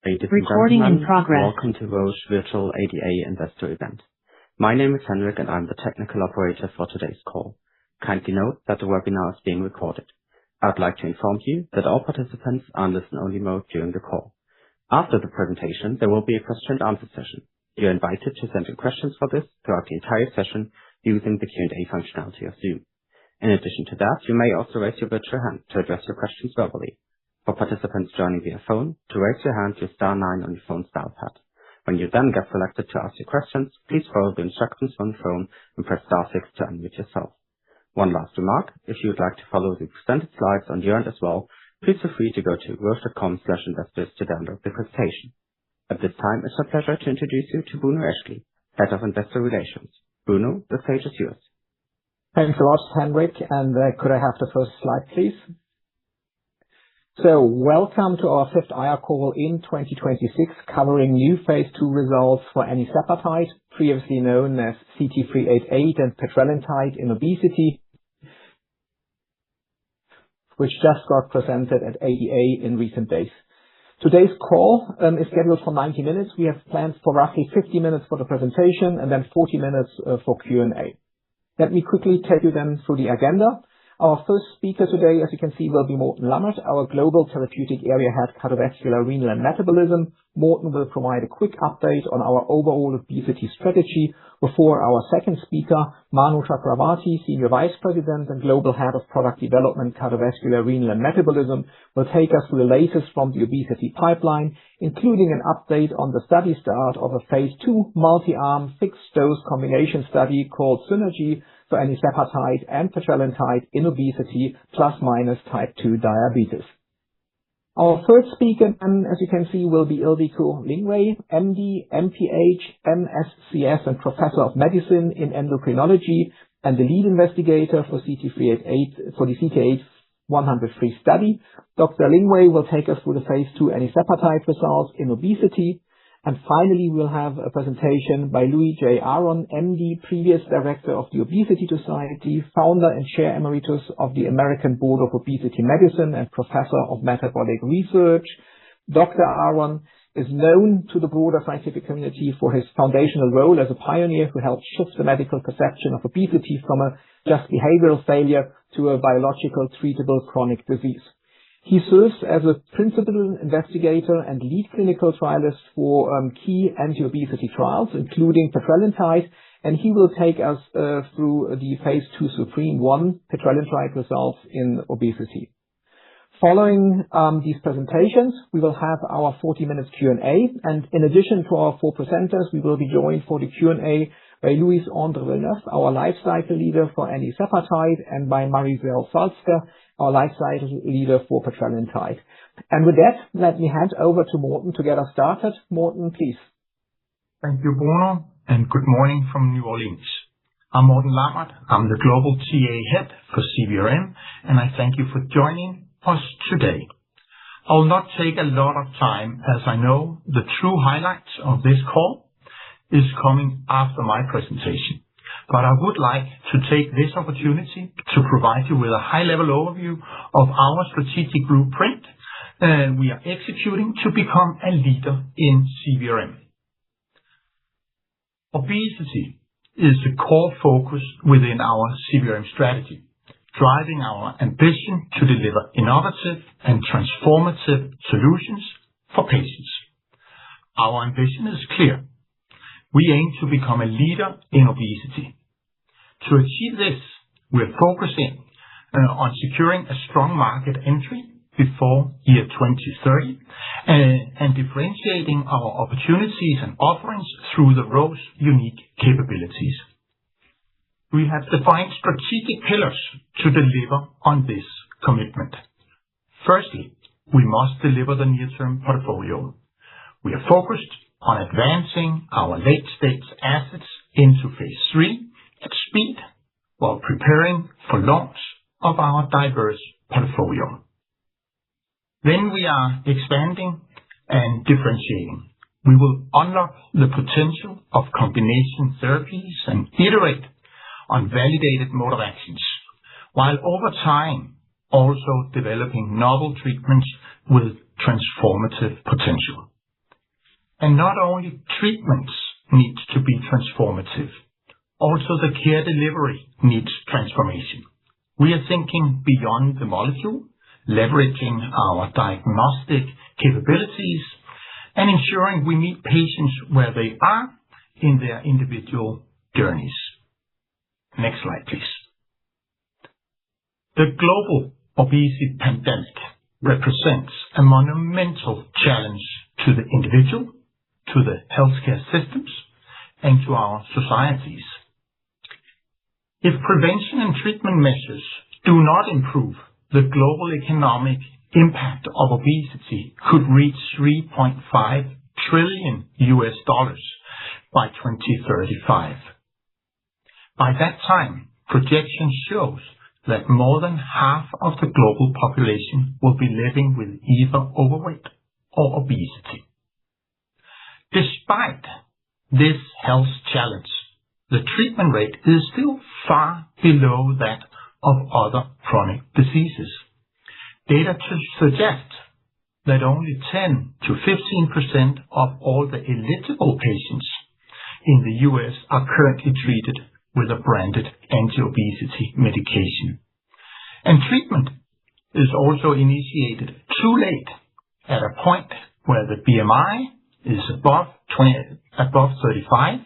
Ladies and Recording in gentlemen, progress. welcome to Roche Virtual ADA Investor Event. My name is Henrik and I'm the technical operator for today's call. Kindly note that the webinar is being recorded. I would like to inform you that all participants are in listen-only mode during the call. After the presentation, there will be a question and answer session. You're invited to send in questions for this throughout the entire session using the Q&A functionality of Zoom. In addition to that, you may also raise your virtual hand to address your questions verbally. For participants joining via phone, to raise your hand, use *9 on your phone's dial pad. When you then get selected to ask your questions, please follow the instructions on the phone and press *6 to unmute yourself. One last remark, if you would like to follow the presented slides on your end as well, please feel free to go to roche.com/investors to download the presentation. At this time, it's my pleasure to introduce you to Bruno Eschli, Head of Investor Relations. Bruno, the stage is yours. Thanks a lot, Henrik, and could I have the first slide, please? So, welcome to our fifth IR call in 2026, covering new phase 2 results for enicepatide, previously known as CT388 and petrelintide in obesity, which just got presented at ADA in recent days. Today's call is scheduled for 90 minutes. We have planned for roughly 50 minutes for the presentation and then 40 minutes for Q&A. Let me quickly take you then through the agenda. Our first speaker today, as you can see, will be Morten Lammert, our Global Therapeutic Area Head, Cardiovascular, Renal and Metabolism. Morten will provide a quick update on our overall obesity strategy before our second speaker, Manu Chakravarti, Senior Vice President and Global Head of Product Development, Cardiovascular, Renal and Metabolism, will take us through the latest from the obesity pipeline, including an update on the study start of a phase 2 multi-arm fixed-dose combination study called Synergy for enicepatide and petrelintide in obesity plus minus type 2 diabetes. Our third speaker, as you can see, will be Ildiko Lingwei, MD, MPH, MSCS and Professor of Medicine in Endocrinology and the lead investigator for CT388 for the CT103 study. Dr. Lingwei will take us through the phase 2 enicepatide results in obesity. And finally, we'll have a presentation by Louis J. Aron, MD, previous Director of the Obesity Society, Founder and Chair Emeritus of the American Board of Obesity Medicine and Professor of Metabolic Research. Dr. Aron is known to the broader scientific community for his foundational role as a pioneer who helped shift the medical perception of obesity from a just behavioral failure to a biological treatable chronic disease. He serves as a principal investigator and lead clinical trialist for key anti-obesity trials, including petrelintide, and he will take us through the phase 2 Supreme-1 petrelintide results in obesity. Following these presentations, we will have our 40 minutes Q&A, and in addition to our 4 presenters, we will be joined for the Q&A by Louise-Andre Villeneuve, our lifecycle leader for enicepatide, and by Marisel Salzger, our lifecycle leader for petrelintide. And with that, let me hand over to Morten to get us started. Morten, please. Thank you, Bruno, and good morning from New Orleans. I'm Morten Lammert. I'm the Global TA Head for CVRM, and I thank you for joining us today. I'll not take a lot of time, as I know the true highlights of this call is coming after my presentation. But I would like to take this opportunity to provide you with a high-level overview of our strategic blueprint we are executing to become a leader in CVRM. Obesity is the core focus within our CVRM strategy, driving our ambition to deliver innovative and transformative solutions for patients. Our ambition is clear. We aim to become a leader in obesity. To achieve this, we're focusing on securing a strong market entry before year 2030 and differentiating our opportunities and offerings through the Roche unique capabilities. We have defined strategic pillars to deliver on this commitment. Firstly, we must deliver the near-term portfolio. We are focused on advancing our late-stage assets into phase 3 at speed while preparing for launch of our diverse portfolio. Then we are expanding and differentiating. We will unlock the potential of combination therapies and iterate on validated mode of actions, while over time also developing novel treatments with transformative potential. And not only treatments need to be transformative, also the care delivery needs transformation. We are thinking beyond the molecule, leveraging our diagnostic capabilities and ensuring we meet patients where they are in their individual journeys. Next slide, please. The global obesity pandemic represents a monumental challenge to the individual, to the healthcare systems, and to our societies. If prevention and treatment measures do not improve, the global economic impact of obesity could reach $3.5 trillion by 2035. By that time, projection shows that more than half of the global population will be living with either overweight or obesity. Despite this health challenge, the treatment rate is still far below that of other chronic diseases. Data suggest that only 10 to 15% of all the eligible patients in the US are currently treated with a branded anti-obesity medication. And treatment is also initiated too late, at a point where the BMI is above 35,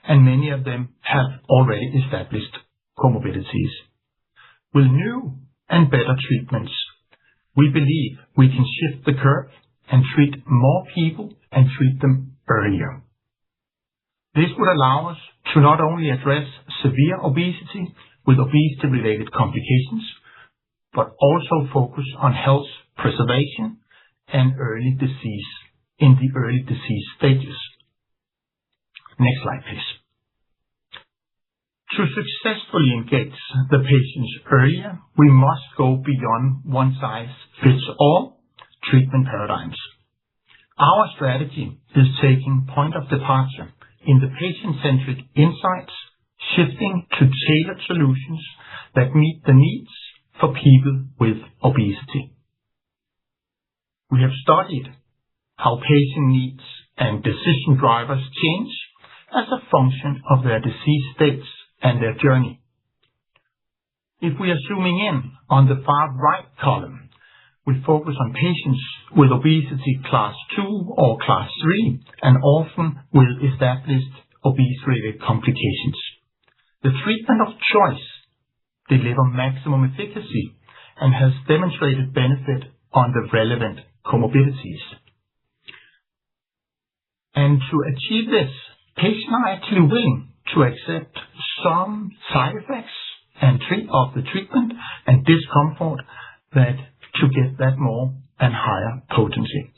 and many of them have already established comorbidities. With new and better treatments, we believe we can shift the curve and treat more people and treat them earlier. This would allow us to not only address severe obesity with obesity-related complications, but also focus on health preservation and early disease in the early disease stages. Next slide, please. To successfully engage the patients earlier, we must go beyond one-size-fits-all treatment paradigms. Our strategy is taking point of departure in the patient-centric insights, shifting to tailored solutions that meet the needs for people with obesity. We have studied how patient needs and decision drivers change as a function of their disease states and their journey. If we are zooming in on the far right column, we focus on patients with obesity class 2 or class 3 and often with established obesity-related complications. The treatment of choice delivers maximum efficacy and has demonstrated benefit on the relevant comorbidities. And to achieve this, patients are actually willing to accept some side effects and of the treatment and discomfort that to get that more and higher potency.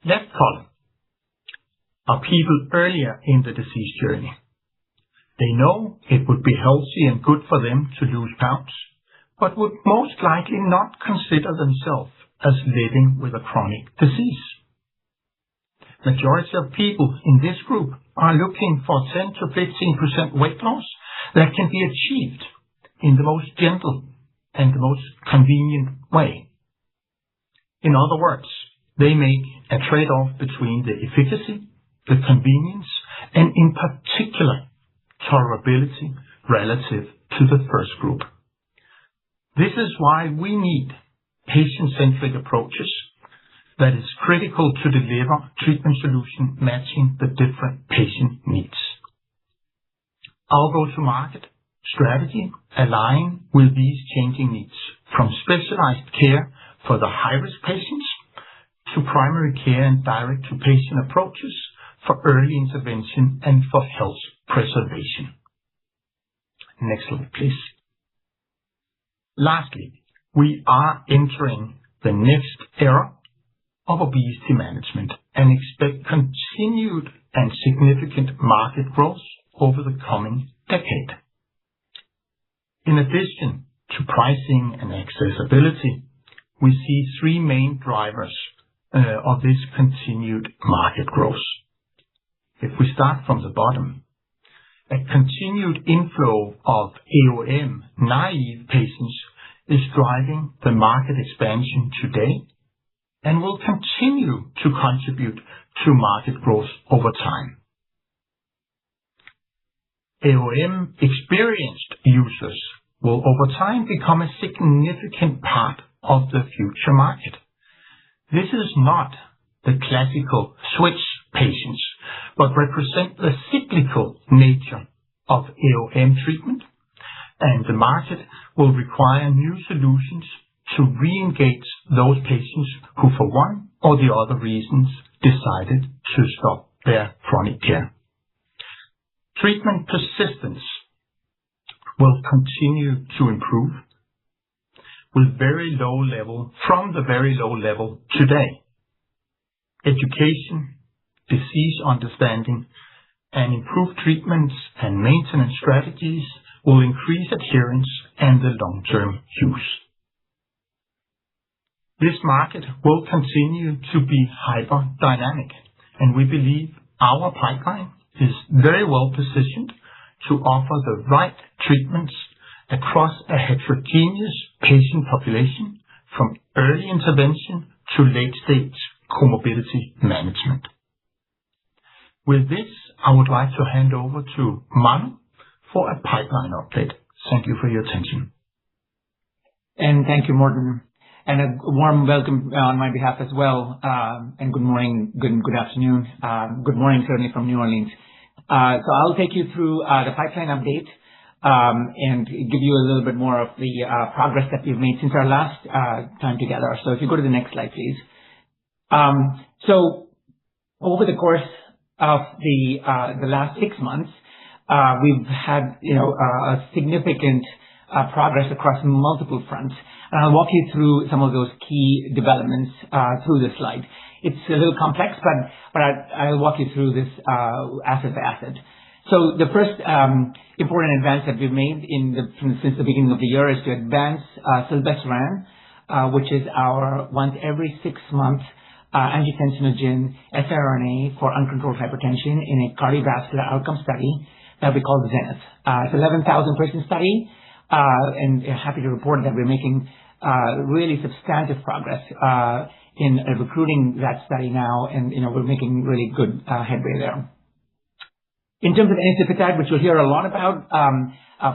Left column are people earlier in the disease journey. They know it would be healthy and good for them to lose pounds, but would most likely not consider themselves as living with a chronic disease. Majority of people in this group are looking for 10 to 15% weight loss that can be achieved in the most gentle and the most convenient way. In other words, they make a trade-off between the efficacy, the convenience, and in particular, tolerability relative to the first group. This is why we need patient-centric approaches that is critical to deliver treatment solution matching the different patient needs. Our go-to-market strategy align with these changing needs, from specialized care for the high-risk patients to primary care and direct-to-patient approaches for early intervention and for health preservation. Next slide, please. Lastly, we are entering the next era of obesity management and expect continued and significant market growth over the coming decade. In addition to pricing and accessibility, we see three main drivers of this continued market growth. If we start from the bottom, a continued inflow of AOM naive patients is driving the market expansion today and will continue to contribute to market growth over time. AOM experienced users will over time become a significant part of the future market. This is not the classical switch patients, but represent the cyclical nature of AOM treatment, and the market will require new solutions to re-engage those patients who, for one or the other reasons, decided to stop their chronic care. Treatment persistence will continue to improve with from the very low level today. Education, disease understanding, and improved treatments and maintenance strategies will increase adherence and the long-term use. This market will continue to be hyper-dynamic, and we believe our pipeline is very well positioned to offer the right treatments across a heterogeneous patient population, from early intervention to late-stage comorbidity management. With this, I would like to hand over to Manu for a pipeline update. Thank you for your attention. And thank you, Morten. And a warm welcome on my behalf as well. And good morning, good afternoon. Good morning, certainly from New Orleans. So I'll take you through the pipeline update and give you a little bit more of the progress that we've made since our last time together. So if you go to the next slide, please. So over the course of the last 6 months, we've had a significant progress across multiple fronts. And I'll walk you through some of those key developments through this slide. It's a little complex, but I'll walk you through this asset by asset. So the first important advance that we've made since the beginning of the year is to advance zilebesiran, which is our once every 6-month angiotensinogen siRNA for uncontrolled hypertension in a cardiovascular outcome study that we call Zenith. It's an 11,000-person study, and happy to report that we're making really substantive progress in recruiting that study now, and we're making really good headway there. In terms of enicepatide, which you'll hear a lot about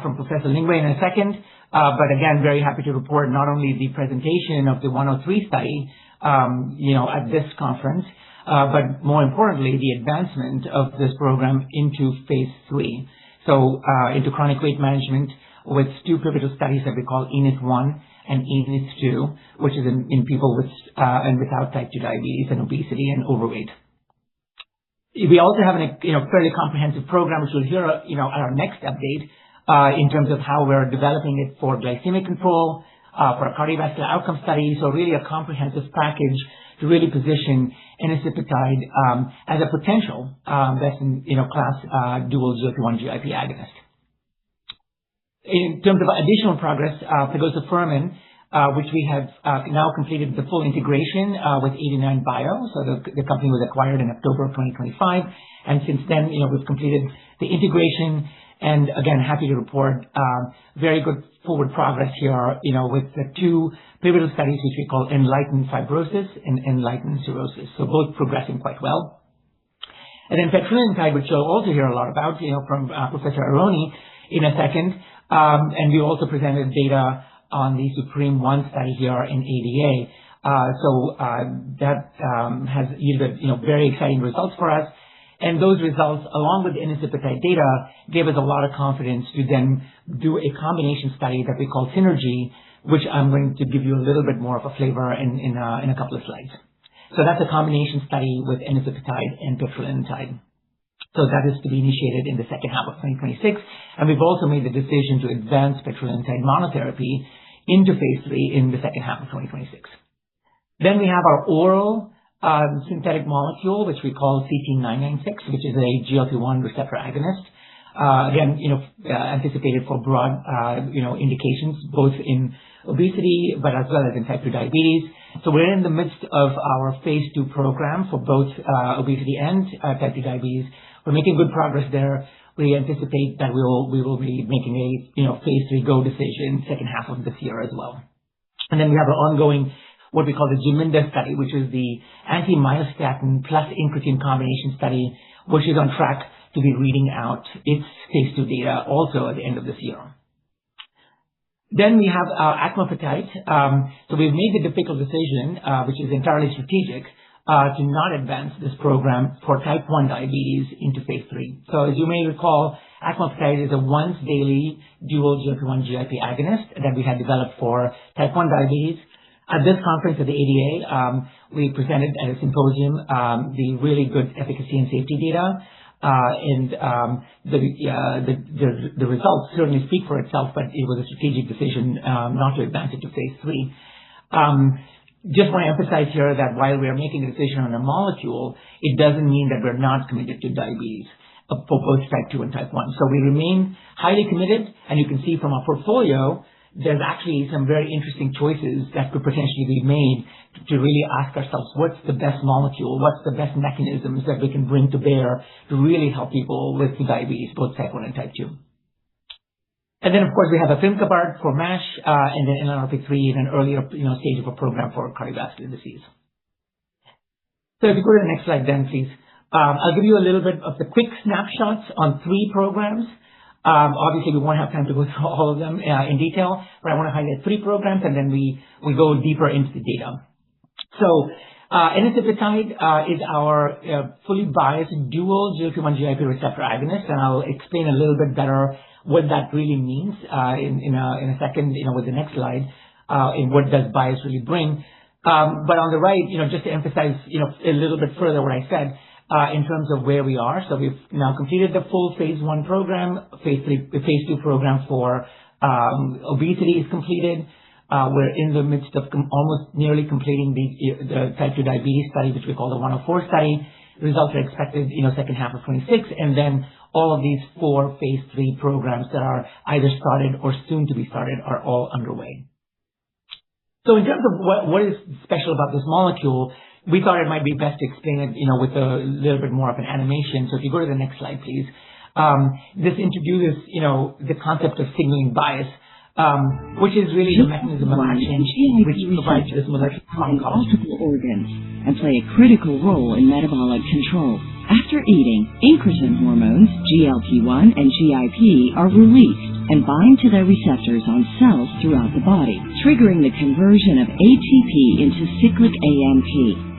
from Professor Lingwei in a second, but again, very happy to report not only the presentation of the 103 study, at this conference, but more importantly, the advancement of this program into phase 3. So into chronic weight management with 2 pivotal studies that we call ENITH-1 and ENITH-2, which is in people with and without type 2 diabetes and obesity and overweight. We also have a fairly comprehensive program, which we'll hear at our next update in terms of how we're developing it for glycemic control, for a cardiovascular outcome study. So really a comprehensive package to really position enicepatide as a potential best-in-class dual GLP-1 GIP agonist. In terms of additional progress, pegozafermin, which we have now completed the full integration with 89bio. So the company was acquired in October of 2025. And since then, we've completed the integration. And again, happy to report very good forward progress here, with the 2 pivotal studies, which we call Enlighten Fibrosis and Enlighten Cirrhosis. So both progressing quite well. And then petrelintide, which you'll also hear a lot about, from Professor Aroni in a second. And we also presented data on the Supreme-1 study here in ADA. So that has yielded, very exciting results for us. And those results, along with the enicepatide data, gave us a lot of confidence to then do a combination study that we call Synergy, which I'm going to give you a little bit more of a flavor in a couple of slides. So that's a combination study with enicepatide and petrelintide. So that is to be initiated in the second half of 2026. And we've also made the decision to advance petrelintide monotherapy into phase 3 in the second half of 2026. Then we have our oral synthetic molecule, which we call CT996, which is a GLP-1 receptor agonist. Again, anticipated for broad, indications, both in obesity, but as well as in type 2 diabetes. So we're in the midst of our phase 2 program for both obesity and type 2 diabetes. We're making good progress there. We anticipate that we will be making a phase 3 go decision second half of this year as well. And then we have our ongoing what we call the Geminda study, which is the anti-myostatin plus incretin combination study, which is on track to be reading out its phase 2 data also at the end of this year. Then we have acmopatide. So we've made the difficult decision, which is entirely strategic, to not advance this program for type 1 diabetes into phase 3. So as you may recall, acmopatide is a once daily dual GLP-1 GIP agonist that we had developed for type 1 diabetes. At this conference at the ADA, we presented at a symposium the really good efficacy and safety data. The results certainly speak for itself, but it was a strategic decision not to advance it to phase 3. Just want to emphasize here that while we are making a decision on a molecule, it doesn't mean that we're not committed to diabetes for both type 2 and type 1. So we remain highly committed, and you can see from our portfolio, there's actually some very interesting choices that could potentially be made to really ask ourselves, what's the best molecule, what's the best mechanisms that we can bring to bear to really help people with diabetes, both type 1 and type 2. And then, of course, we have a Afimkibart for MASH, and then NLRP3 in an earlier stage of a program for cardiovascular disease. So if you go to the next slide then, please. I'll give you a little bit of the quick snapshots on 3 programs. Obviously, we won't have time to go through all of them in detail, but I want to highlight 3 programs, and then we go deeper into the data. So enicepatide is our fully biased dual GLP-1 GIP receptor agonist, and I'll explain a little bit better what that really means in a second, with the next slide, in what does bias really bring. But on the right, just to emphasize, a little bit further what I said, in terms of where we are. So we've now completed the full phase 1 program, phase 2 program for obesity is completed. We're in the midst of almost nearly completing the type 2 diabetes study, which we call the 104 study. Results are expected, second half of 26, and then all of these 4 phase 3 programs that are either started or soon to be started are all underway. So in terms of what is special about this molecule, we thought it might be best to explain it, with a little bit more of an animation. So if you go to the next slide, please. This introduces, the concept of signaling bias, which is really the mechanism of action which provides this molecular multiple organs and play a critical role in metabolic control. After eating, incretin hormones, GLP-1 and GIP, are released and bind to their receptors on cells throughout the body, triggering the conversion of ATP into cyclic AMP,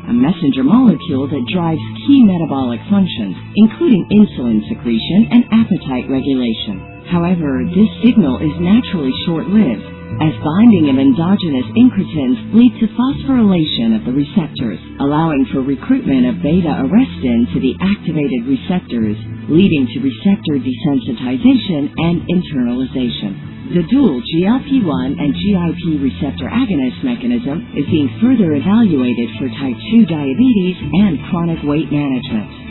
a messenger molecule that drives key metabolic functions, including insulin secretion and appetite regulation. However, this signal is naturally short-lived, as binding of endogenous incretins lead to phosphorylation of the receptors, allowing for recruitment of beta-arrestin to the activated receptors, leading to receptor desensitization and internalization. The dual GLP-1 and GIP receptor agonist mechanism is being further evaluated for type 2 diabetes and chronic weight management.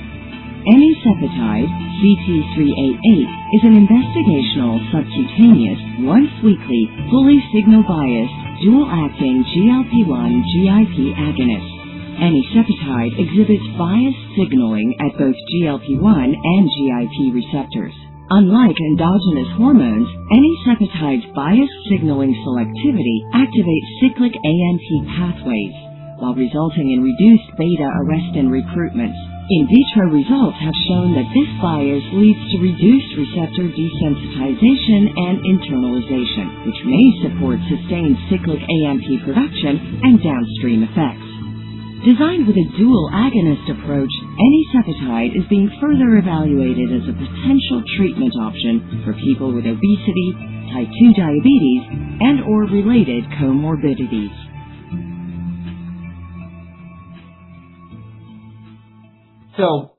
Enicepatide, CT388, is an investigational, subcutaneous, once-weekly, fully signal-biased, dual-acting GLP-1-GIP agonist. Enicepatide exhibits biased signaling at both GLP-1 and GIP receptors. Unlike endogenous hormones, enicepatide's biased signaling selectivity activates cyclic AMP pathways, while resulting in reduced beta-arrestin recruitment. In vitro results have shown that this bias leads to reduced receptor desensitization and internalization, which may support sustained cyclic AMP production and downstream effects. Designed with a dual agonist approach, enicepatide is being further evaluated as a potential treatment option for people with obesity, type 2 diabetes, and/or related comorbidities. So,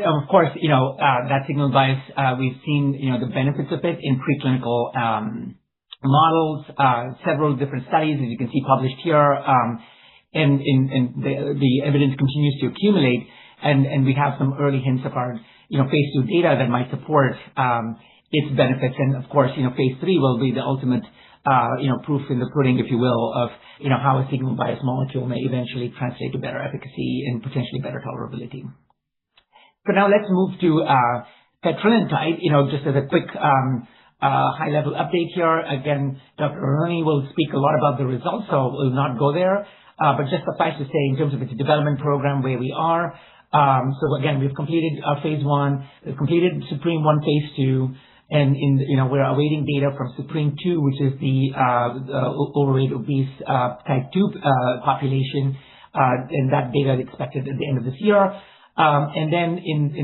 of course, that signal bias, we've seen, the benefits of it in preclinical models, several different studies, as you can see published here, and the evidence continues to accumulate, and we have some early hints of our, phase 2 data that might support its benefits, and of course, phase 3 will be the ultimate, proof in the pudding, if you will, of, how a signal bias molecule may eventually translate to better efficacy and potentially better tolerability. So now let's move to petrelintide, just as a quick high-level update here. Again, Dr. Aroni will speak a lot about the results, so we'll not go there. but just suffice to say, in terms of its development program, where we are. So again, we've completed our phase 1, we've completed Supreme 1 phase 2, and we're awaiting data from Supreme 2, which is the overweight, obese type 2 population, and that data is expected at the end of this year. And then,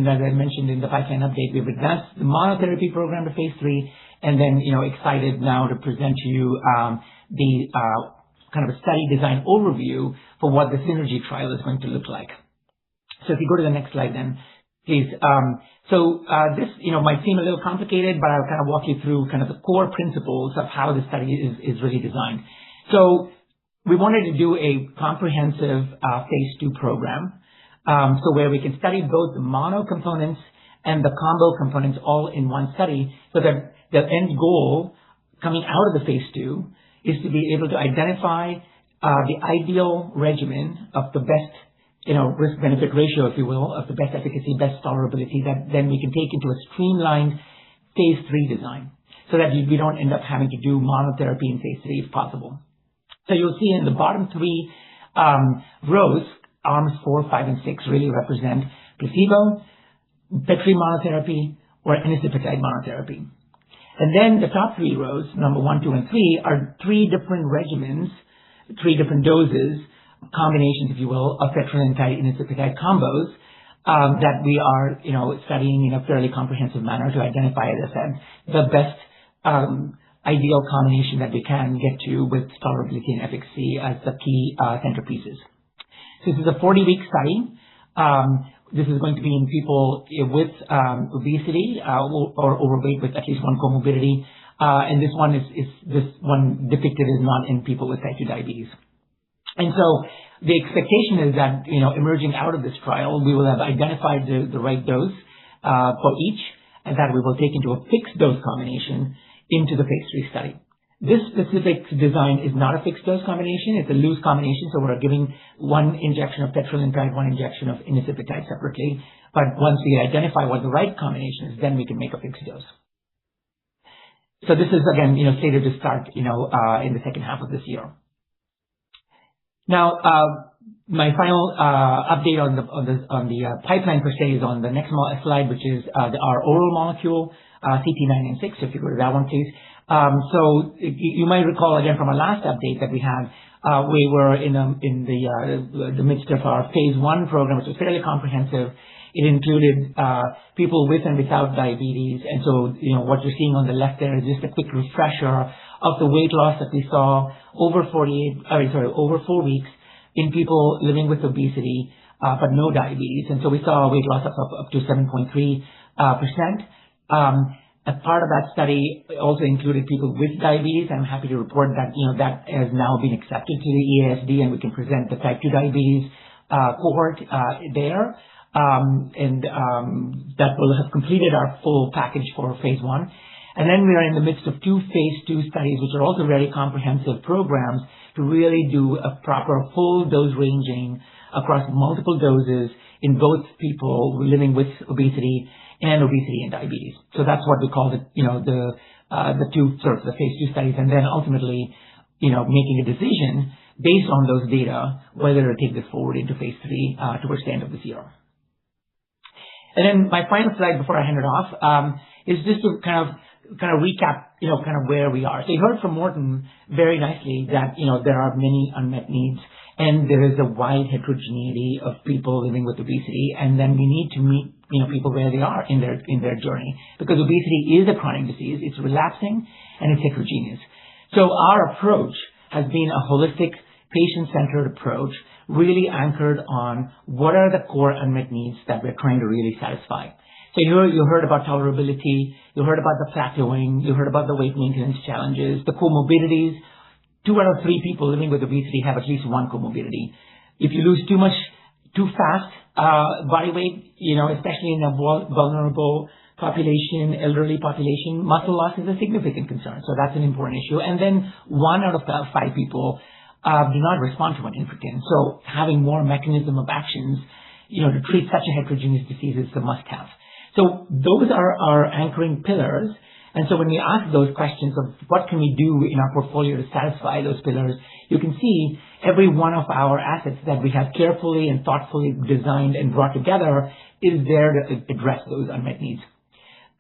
as I mentioned in the pipeline update, we've advanced the monotherapy program to phase 3, and then excited now to present to you the kind of a study design overview for what the Synergy trial is going to look like. So if you go to the next slide then, please. This, might seem a little complicated, but I'll kind of walk you through kind of the core principles of how the study is really designed. So we wanted to do a comprehensive phase 2 program, where we can study both the mono components and the combo components all in one study, so that the end goal coming out of the phase 2 is to be able to identify the ideal regimen of the best risk-benefit ratio, if you will, of the best efficacy, best tolerability, that then we can take into a streamlined phase 3 design, so that we don't end up having to do monotherapy in phase 3 if possible. So you'll see in the bottom 3 rows, arms 4, 5, and 6 really represent placebo, Petri monotherapy, or enicepatide monotherapy. And then the top 3 rows, number 1, 2, and 3, are 3 different regimens, 3 different doses, combinations, if you will, of petrelintide enicepatide combos that we are, studying in a fairly comprehensive manner to identify, as I said, the best ideal combination that we can get to with tolerability and efficacy as the key centerpieces. So this is a 40-week study. This is going to be in people with obesity or overweight with at least one comorbidity, and this one depicted is not in people with type 2 diabetes. And so the expectation is that, emerging out of this trial, we will have identified the right dose for each, and that we will take into a fixed dose combination into the phase 3 study. This specific design is not a fixed dose combination. It's a loose combination, so we're giving one injection of petrelintide, one injection of enicepatide separately. But once we identify what the right combination is, then we can make a fixed dose. So this is, again, slated to start, in the second half of this year. Now, my final update on the pipeline per se is on the next slide, which is our oral molecule, CT996. So if you go to that one, please. So you might recall again from our last update that we had, we were in the midst of our phase 1 program, which was fairly comprehensive. It included people with and without diabetes, and so what you're seeing on the left there is just a quick refresher of the weight loss that we saw over 4 weeks in people living with obesity but no diabetes, and so we saw a weight loss of up to 7.3%. As part of that study, it also included people with diabetes. I'm happy to report that that has now been accepted to the EASD, and we can present the type 2 diabetes cohort there. That will have completed our full package for phase 1. And then we are in the midst of 2 phase 2 studies, which are also very comprehensive programs to really do a proper full dose ranging across multiple doses in both people living with obesity and diabetes. So that's what we call the 2 sorts of the phase 2 studies, and then ultimately, making a decision based on those data whether to take this forward into phase 3 towards the end of this year. And then my final slide before I hand it off is just to kind of recap, kind of where we are. So you heard from Morten very nicely that, there are many unmet needs, and there is a wide heterogeneity of people living with obesity, and then we need to meet, people where they are in their journey, because obesity is a chronic disease. It's relapsing and it's heterogeneous. So our approach has been a holistic, patient-centered approach, really anchored on what are the core unmet needs that we're trying to really satisfy. So you heard about tolerability, you heard about the plateauing, you heard about the weight maintenance challenges, the comorbidities. 2 out of 3 people living with obesity have at least one comorbidity. If you lose too much, too fast body weight, especially in a vulnerable population, elderly population, muscle loss is a significant concern. So that's an important issue. And then 1 out of 5 people do not respond to an incretin. So having more mechanism of actions, to treat such a heterogeneous disease is a must-have. So those are our anchoring pillars. And so when we ask those questions of what can we do in our portfolio to satisfy those pillars, you can see every one of our assets that we have carefully and thoughtfully designed and brought together is there to address those unmet needs.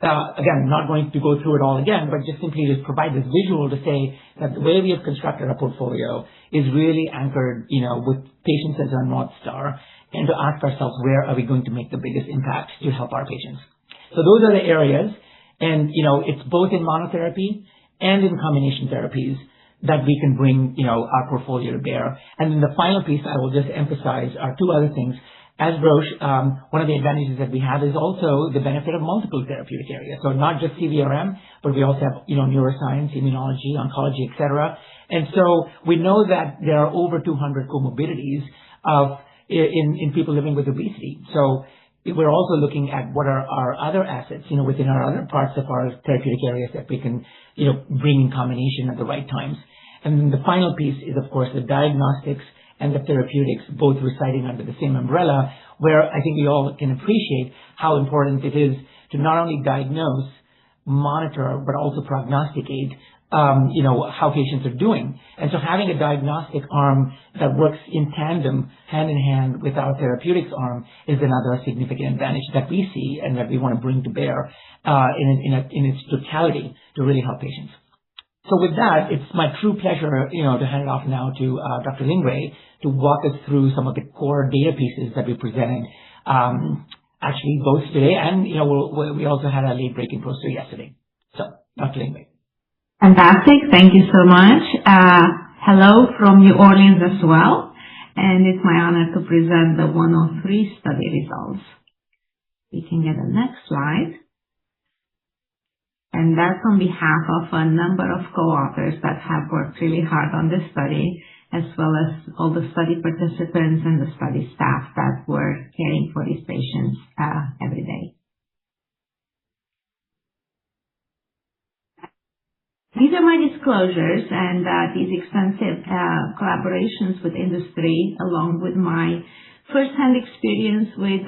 Again, not going to go through it all again, but just simply to provide this visual to say that the way we have constructed our portfolio is really anchored, with patients as our North Star, and to ask ourselves, where are we going to make the biggest impact to help our patients? So those are the areas, and, it's both in monotherapy and in combination therapies that we can bring, our portfolio to bear. And then the final piece I will just emphasize are two other things. As Roche, one of the advantages that we have is also the benefit of multiple therapeutic areas. So not just CVRM, but we also have, neuroscience, immunology, oncology, et cetera. And so we know that there are over 200 comorbidities in people living with obesity. So we're also looking at what are our other assets, within our other parts of our therapeutic areas that we can, bring in combination at the right times. And then the final piece is, of course, the diagnostics and the therapeutics, both residing under the same umbrella, where I think we all can appreciate how important it is to not only diagnose, monitor, but also prognosticate, how patients are doing. And so having a diagnostic arm that works in tandem, hand in hand with our therapeutics arm is another significant advantage that we see and that we want to bring to bear in its totality to really help patients. So with that, it's my true pleasure, to hand it off now to Dr. Lingwei to walk us through some of the core data pieces that we presented, actually both today and, we also had a late breaking poster yesterday. So, Dr. Lingwei. Fantastic. Thank you so much. Hello from New Orleans as well. And it's my honor to present the 103 study results. We can get the next slide. And that's on behalf of a number of co-authors that have worked really hard on this study, as well as all the study participants and the study staff that were caring for these patients every day. These are my disclosures and these extensive collaborations with industry, along with my first-hand experience with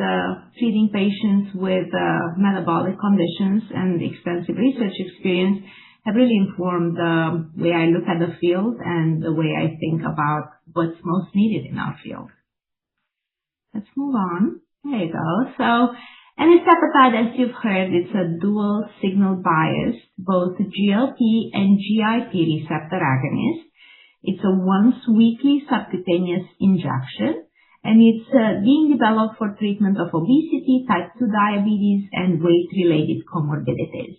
treating patients with metabolic conditions and extensive research experience have really informed the way I look at the field and the way I think about what's most needed in our field. Let's move on. There you go. So enicepatide, as you've heard, it's a dual signal biased, both GLP and GIP receptor agonist. It's a once-weekly subcutaneous injection, and it's being developed for treatment of obesity, type 2 diabetes, and weight-related comorbidities.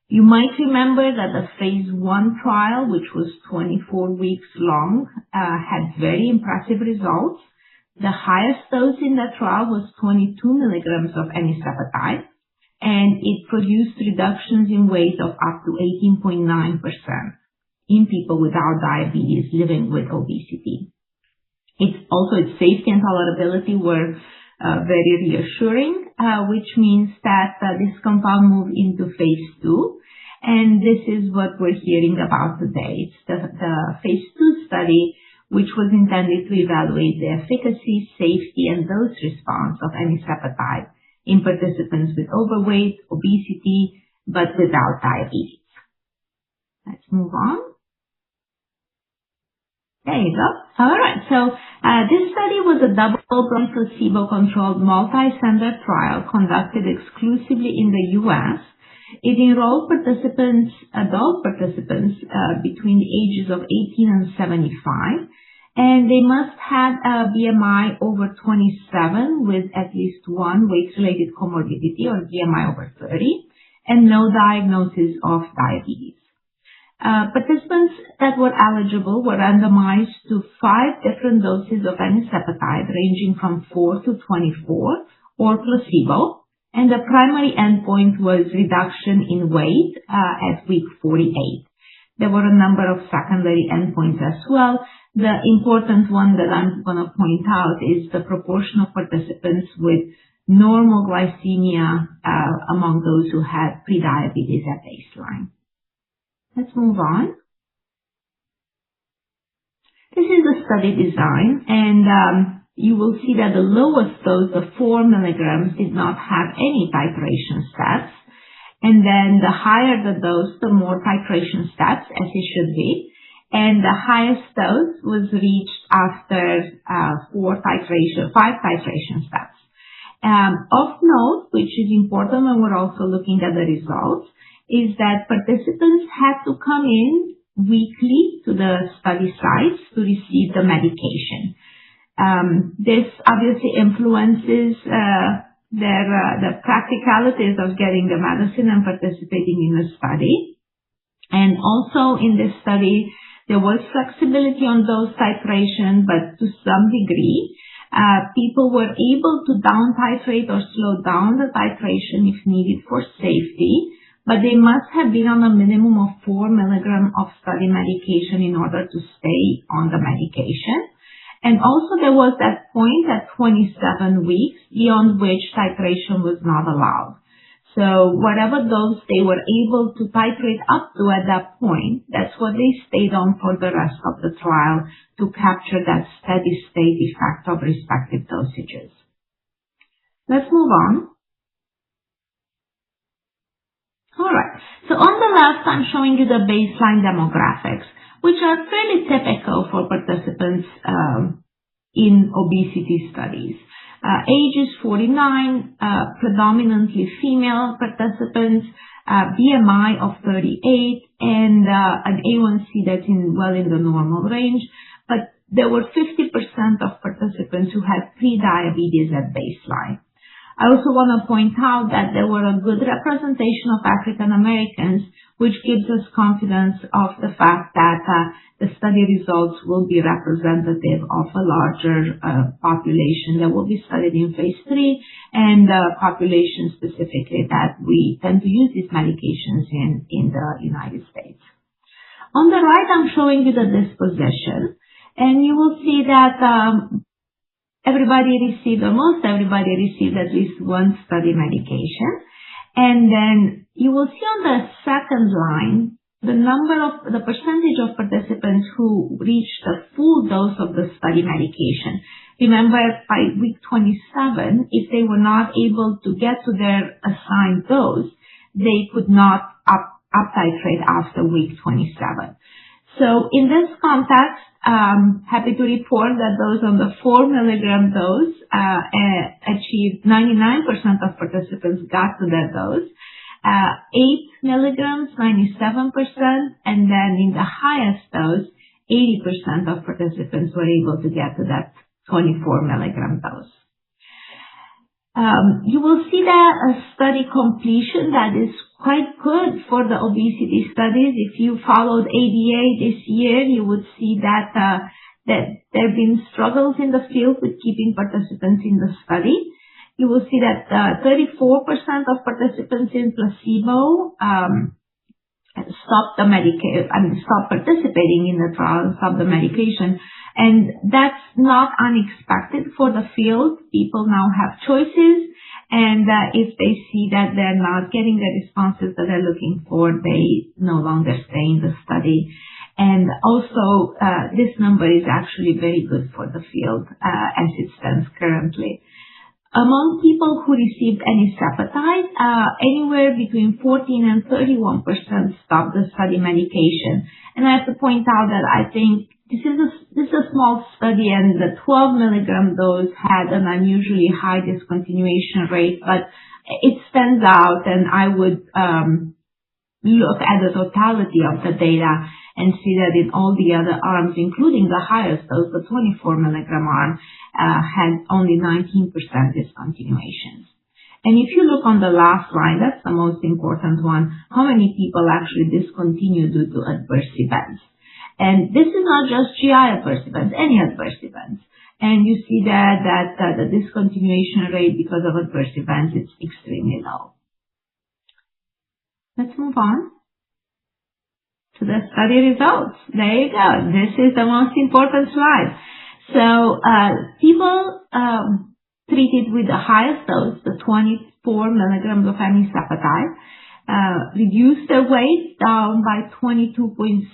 You might remember that the phase 1 trial, which was 24 weeks long, had very impressive results. The highest dose in that trial was 22 milligrams of enicepatide, and it produced reductions in weight of up to 18.9% in people without diabetes living with obesity. Its safety and tolerability were very reassuring, which means that this compound moved into phase 2, and this is what we're hearing about today. It's the phase 2 study, which was intended to evaluate the efficacy, safety, and dose response of enicepatide in participants with overweight, obesity, but without diabetes. Let's move on. There you go. All right. So this study was a double-blind placebo-controlled multi-center trial conducted exclusively in the U.S. It enrolled adult participants between the ages of 18 and 75, and they must have a BMI over 27 with at least one weight-related comorbidity or BMI over 30, and no diagnosis of diabetes. Participants that were eligible were randomized to 5 different doses of enicepatide ranging from 4 to 24 or placebo, and the primary endpoint was reduction in weight at week 48. There were a number of secondary endpoints as well. The important one that I'm going to point out is the proportion of participants with normal glycemia among those who had prediabetes at baseline. Let's move on. This is the study design, and you will see that the lowest dose of 4 milligrams did not have any titration steps, And then the higher the dose, the more titration steps, as it should be. And the highest dose was reached after 5 titration steps. Of note, which is important when we're also looking at the results, is that participants had to come in weekly to the study sites to receive the medication. This obviously influences the practicalities of getting the medicine and participating in the study. And also in this study, there was flexibility on dose titration, but to some degree, people were able to down titrate or slow down the titration if needed for safety, but they must have been on a minimum of 4 milligrams of study medication in order to stay on the medication. And also there was that point at 27 weeks beyond which titration was not allowed. So whatever dose they were able to titrate up to at that point, that's what they stayed on for the rest of the trial to capture that steady state effect of respective dosages. Let's move on. Alright, so on the left I'm showing you the baseline demographics, which are fairly typical for participants in obesity studies. Age is 49, predominantly female participants, BMI of 38, and an A1C that's well in the normal range. But there were 50% of participants who had pre-diabetes at baseline. I also want to point out that there were a good representation of African Americans, which gives us confidence of the fact that the study results will be representative of a larger population that will be studied in phase 3 and population specifically that we tend to use these medications in the United States. On the right, I'm showing you the disposition, and you will see that most everybody received at least one study medication. And then you will see on the second line, the percentage of participants who reached the full dose of the study medication. Remember, by week 27, if they were not able to get to their assigned dose, they could not up titrate after week 27. So in this context, happy to report that those on the 4 milligram dose achieved 99% of participants got to their dose. 8 milligrams, 97%, and then in the highest dose, 80% of participants were able to get to that 24 milligram dose. You will see that a study completion that is quite good for the obesity studies. If you followed ADA this year, you would see that there have been struggles in the field with keeping participants in the study. You will see that 34% of participants in placebo stopped participating in the trial and stopped the medication. And that's not unexpected for the field. People now have choices, and if they see that they're not getting the responses that they're looking for, they no longer stay in the study. And also, this number is actually very good for the field as it stands currently. Among people who received enicepatide, anywhere between 14 and 31% stopped the study medication. And I have to point out that I think this is a small study, and the 12 milligram dose had an unusually high discontinuation rate, but it stands out, and I would look at the totality of the data and see that in all the other arms, including the highest dose, the 24 milligram arm, had only 19% discontinuations. And if you look on the last line, that's the most important one, how many people actually discontinue due to adverse events. And this is not just GI adverse events, any adverse events. And you see that the discontinuation rate because of adverse events is extremely low. Let's move on to the study results. There you go. This is the most important slide. So people treated with the highest dose, the 24 milligrams of enicepatide, reduced their weight down by 22.7%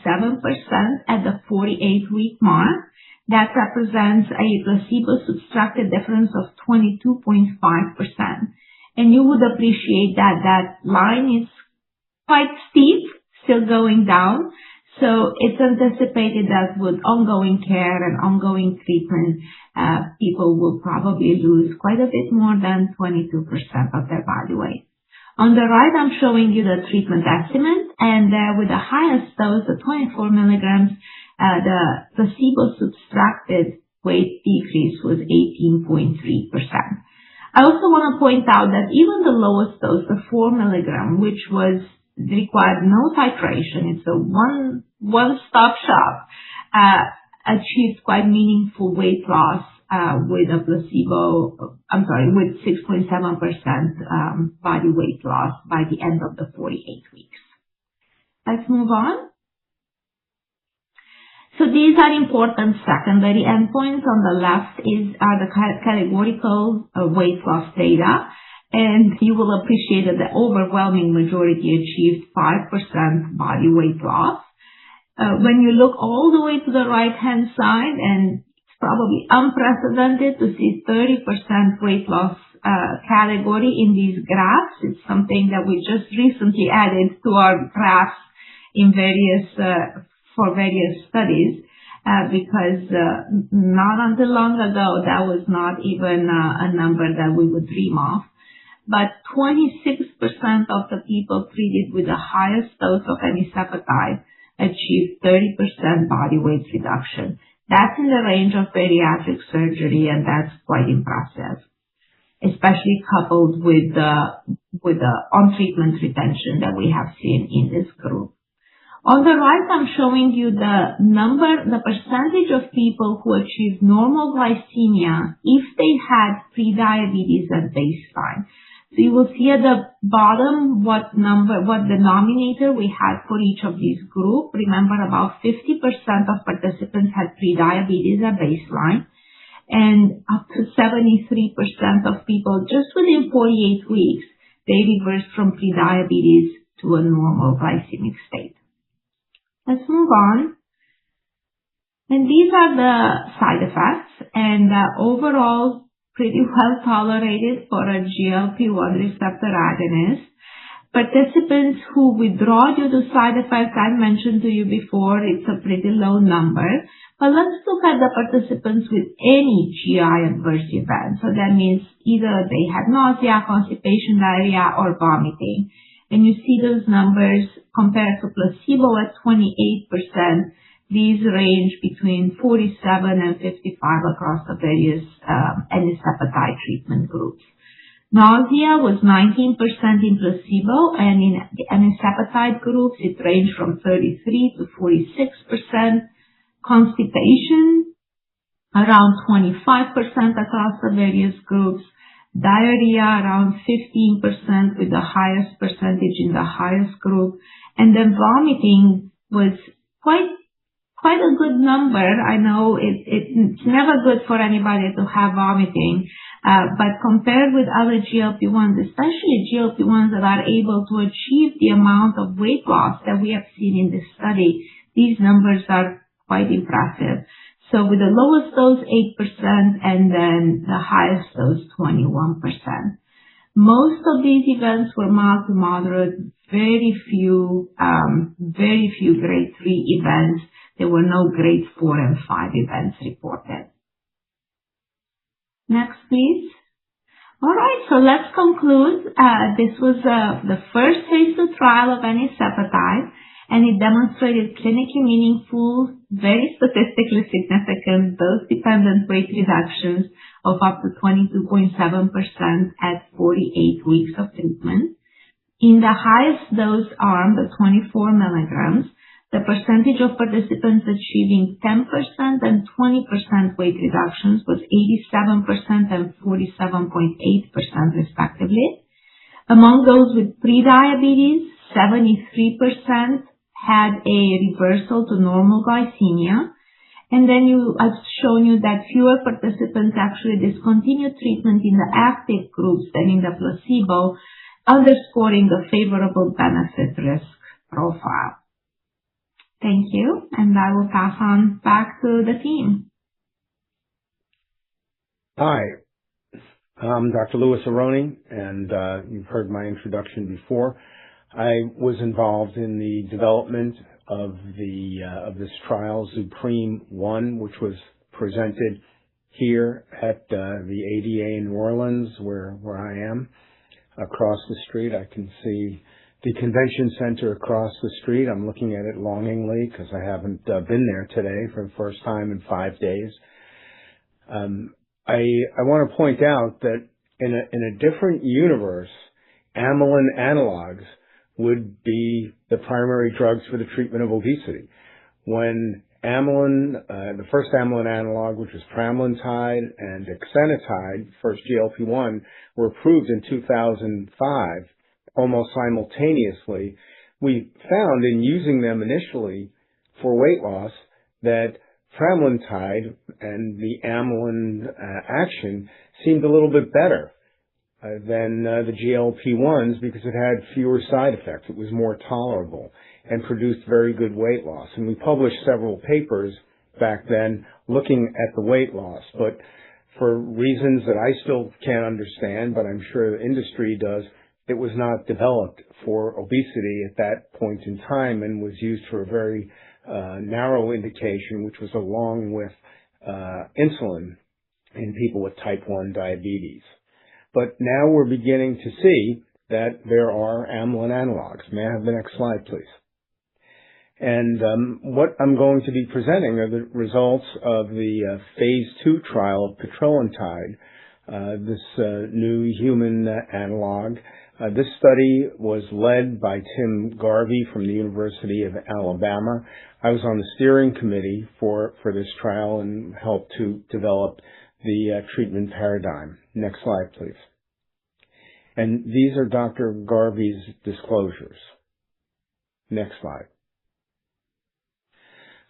at the 48-week mark. That represents a placebo-subtracted difference of 22.5%. And you would appreciate that that line is quite steep, still going down. So it's anticipated that with ongoing care and ongoing treatment, people will probably lose quite a bit more than 22% of their body weight. On the right, I'm showing you the treatment estimate, and with the highest dose, the 24 milligrams, the placebo subtracted weight decrease was 18.3%. I also want to point out that even the lowest dose, the 4 milligram, which required no titration, it's a one-stop shop, achieved quite meaningful weight loss with 6.7% body weight loss by the end of the 48 weeks. Let's move on. So these are important secondary endpoints. On the left are the categorical weight loss data, and you will appreciate that the overwhelming majority achieved 5% body weight loss. When you look all the way to the right-hand side, and it's probably unprecedented to see 30% weight loss category in these graphs. It's something that we just recently added to our graphs for various studies, because not until long ago that was not even a number that we would dream of. But 26% of the people treated with the highest dose of enicepatide achieved 30% body weight reduction. That's in the range of bariatric surgery, and that's quite impressive, especially coupled with the on-treatment retention that we have seen in this group. On the right, I'm showing you the percentage of people who achieved normal glycemia if they had prediabetes at baseline. So you will see at the bottom what denominator we had for each of these groups. Remember, about 50% of participants had prediabetes at baseline, and up to 73% of people just within 48 weeks, they reversed from prediabetes to a normal glycemic state. Let's move on. And these are the side effects, and overall pretty well tolerated for a GLP-1 receptor agonist. Participants who withdraw due to side effects, I mentioned to you before, it's a pretty low number. But let's look at the participants with any GI adverse event. So that means either they had nausea, constipation, diarrhea, or vomiting. And you see those numbers compared to placebo at 28%. These range between 47 and 55 across the various enicepatide treatment groups. Nausea was 19% in placebo, and in the enicepatide groups, it ranged from 33 to 46%. Constipation, around 25% across the various groups. Diarrhea, around 15%, with the highest percentage in the highest group. And then vomiting was quite a good number. I know it's never good for anybody to have vomiting, but compared with other GLP-1s, especially GLP-1s that are able to achieve the amount of weight loss that we have seen in this study, these numbers are quite impressive. So with the lowest dose, 8%, and then the highest dose, 21%. Most of these events were mild to moderate, very few grade 3 events. There were no grade 4 and 5 events reported. Next, please. All right, so let's conclude. This was the first phase 2 trial of enicepatide, and it demonstrated clinically meaningful, very statistically significant dose-dependent weight reductions of up to 22.7% at 48 weeks of treatment. In the highest dose arm, the 24 milligrams, the percentage of participants achieving 10% and 20% weight reductions was 87% and 47.8% respectively. Among those with prediabetes, 73% had a reversal to normal glycemia. And then I've shown you that fewer participants actually discontinued treatment in the active groups than in the placebo, underscoring the favorable benefit-risk profile. Thank you, and I will pass on back to the team. Hi, I'm Dr. Louis Aroney, and you've heard my introduction before. I was involved in the development of this trial, Zupreme-1, which was presented here at the ADA in New Orleans, where I am. Across the street, I can see the convention center across the street. I'm looking at it longingly because I haven't been there today for the first time in 5 days. I want to point out that in a different universe, amylin analogs would be the primary drugs for the treatment of obesity. When amylin, the first amylin analog, which was pramlintide and exenatide, first GLP-1, were approved in 2005, almost simultaneously, we found in using them initially for weight loss that pramlintide and the amylin action seemed a little bit better than the GLP-1s because it had fewer side effects. It was more tolerable and produced very good weight loss. And we published several papers back then looking at the weight loss. But for reasons that I still can't understand, but I'm sure the industry does, it was not developed for obesity at that point in time and was used for a very narrow indication, which was along with insulin in people with type 1 diabetes. But now we're beginning to see that there are amylin analogs. May I have the next slide, please? And what I'm going to be presenting are the results of the phase 2 trial of petrelintide, this new human analog. This study was led by Tim Garvey from the University of Alabama. I was on the steering committee for this trial and helped to develop the treatment paradigm. Next slide, please. And these are Dr. Garvey's disclosures. Next slide.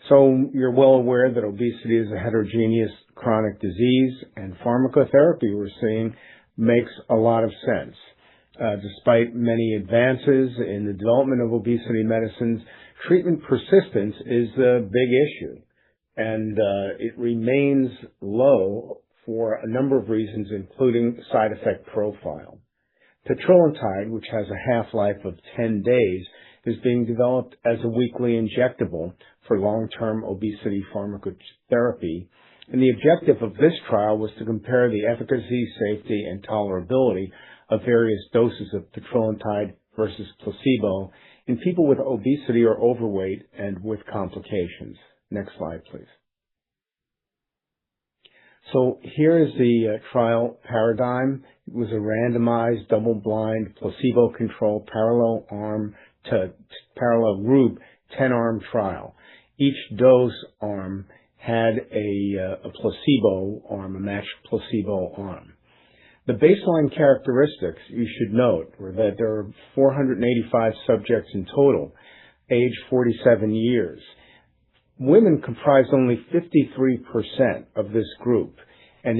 So you're well aware that obesity is a heterogeneous chronic disease, and pharmacotherapy we're seeing makes a lot of sense. Despite many advances in the development of obesity medicines, treatment persistence is a big issue, and it remains low for a number of reasons, including side effect profile. Petrelintide, which has a half-life of 10 days, is being developed as a weekly injectable for long-term obesity pharmacotherapy. And the objective of this trial was to compare the efficacy, safety, and tolerability of various doses of petrelintide versus placebo in people with obesity or overweight and with complications. Next slide, please. So here is the trial paradigm. It was a randomized, double-blind, placebo-controlled, parallel group, 10-arm trial. Each dose arm had a placebo arm, a matched placebo arm. The baseline characteristics you should note were that there are 485 subjects in total, age 47 years. Women comprised only 53% of this group. And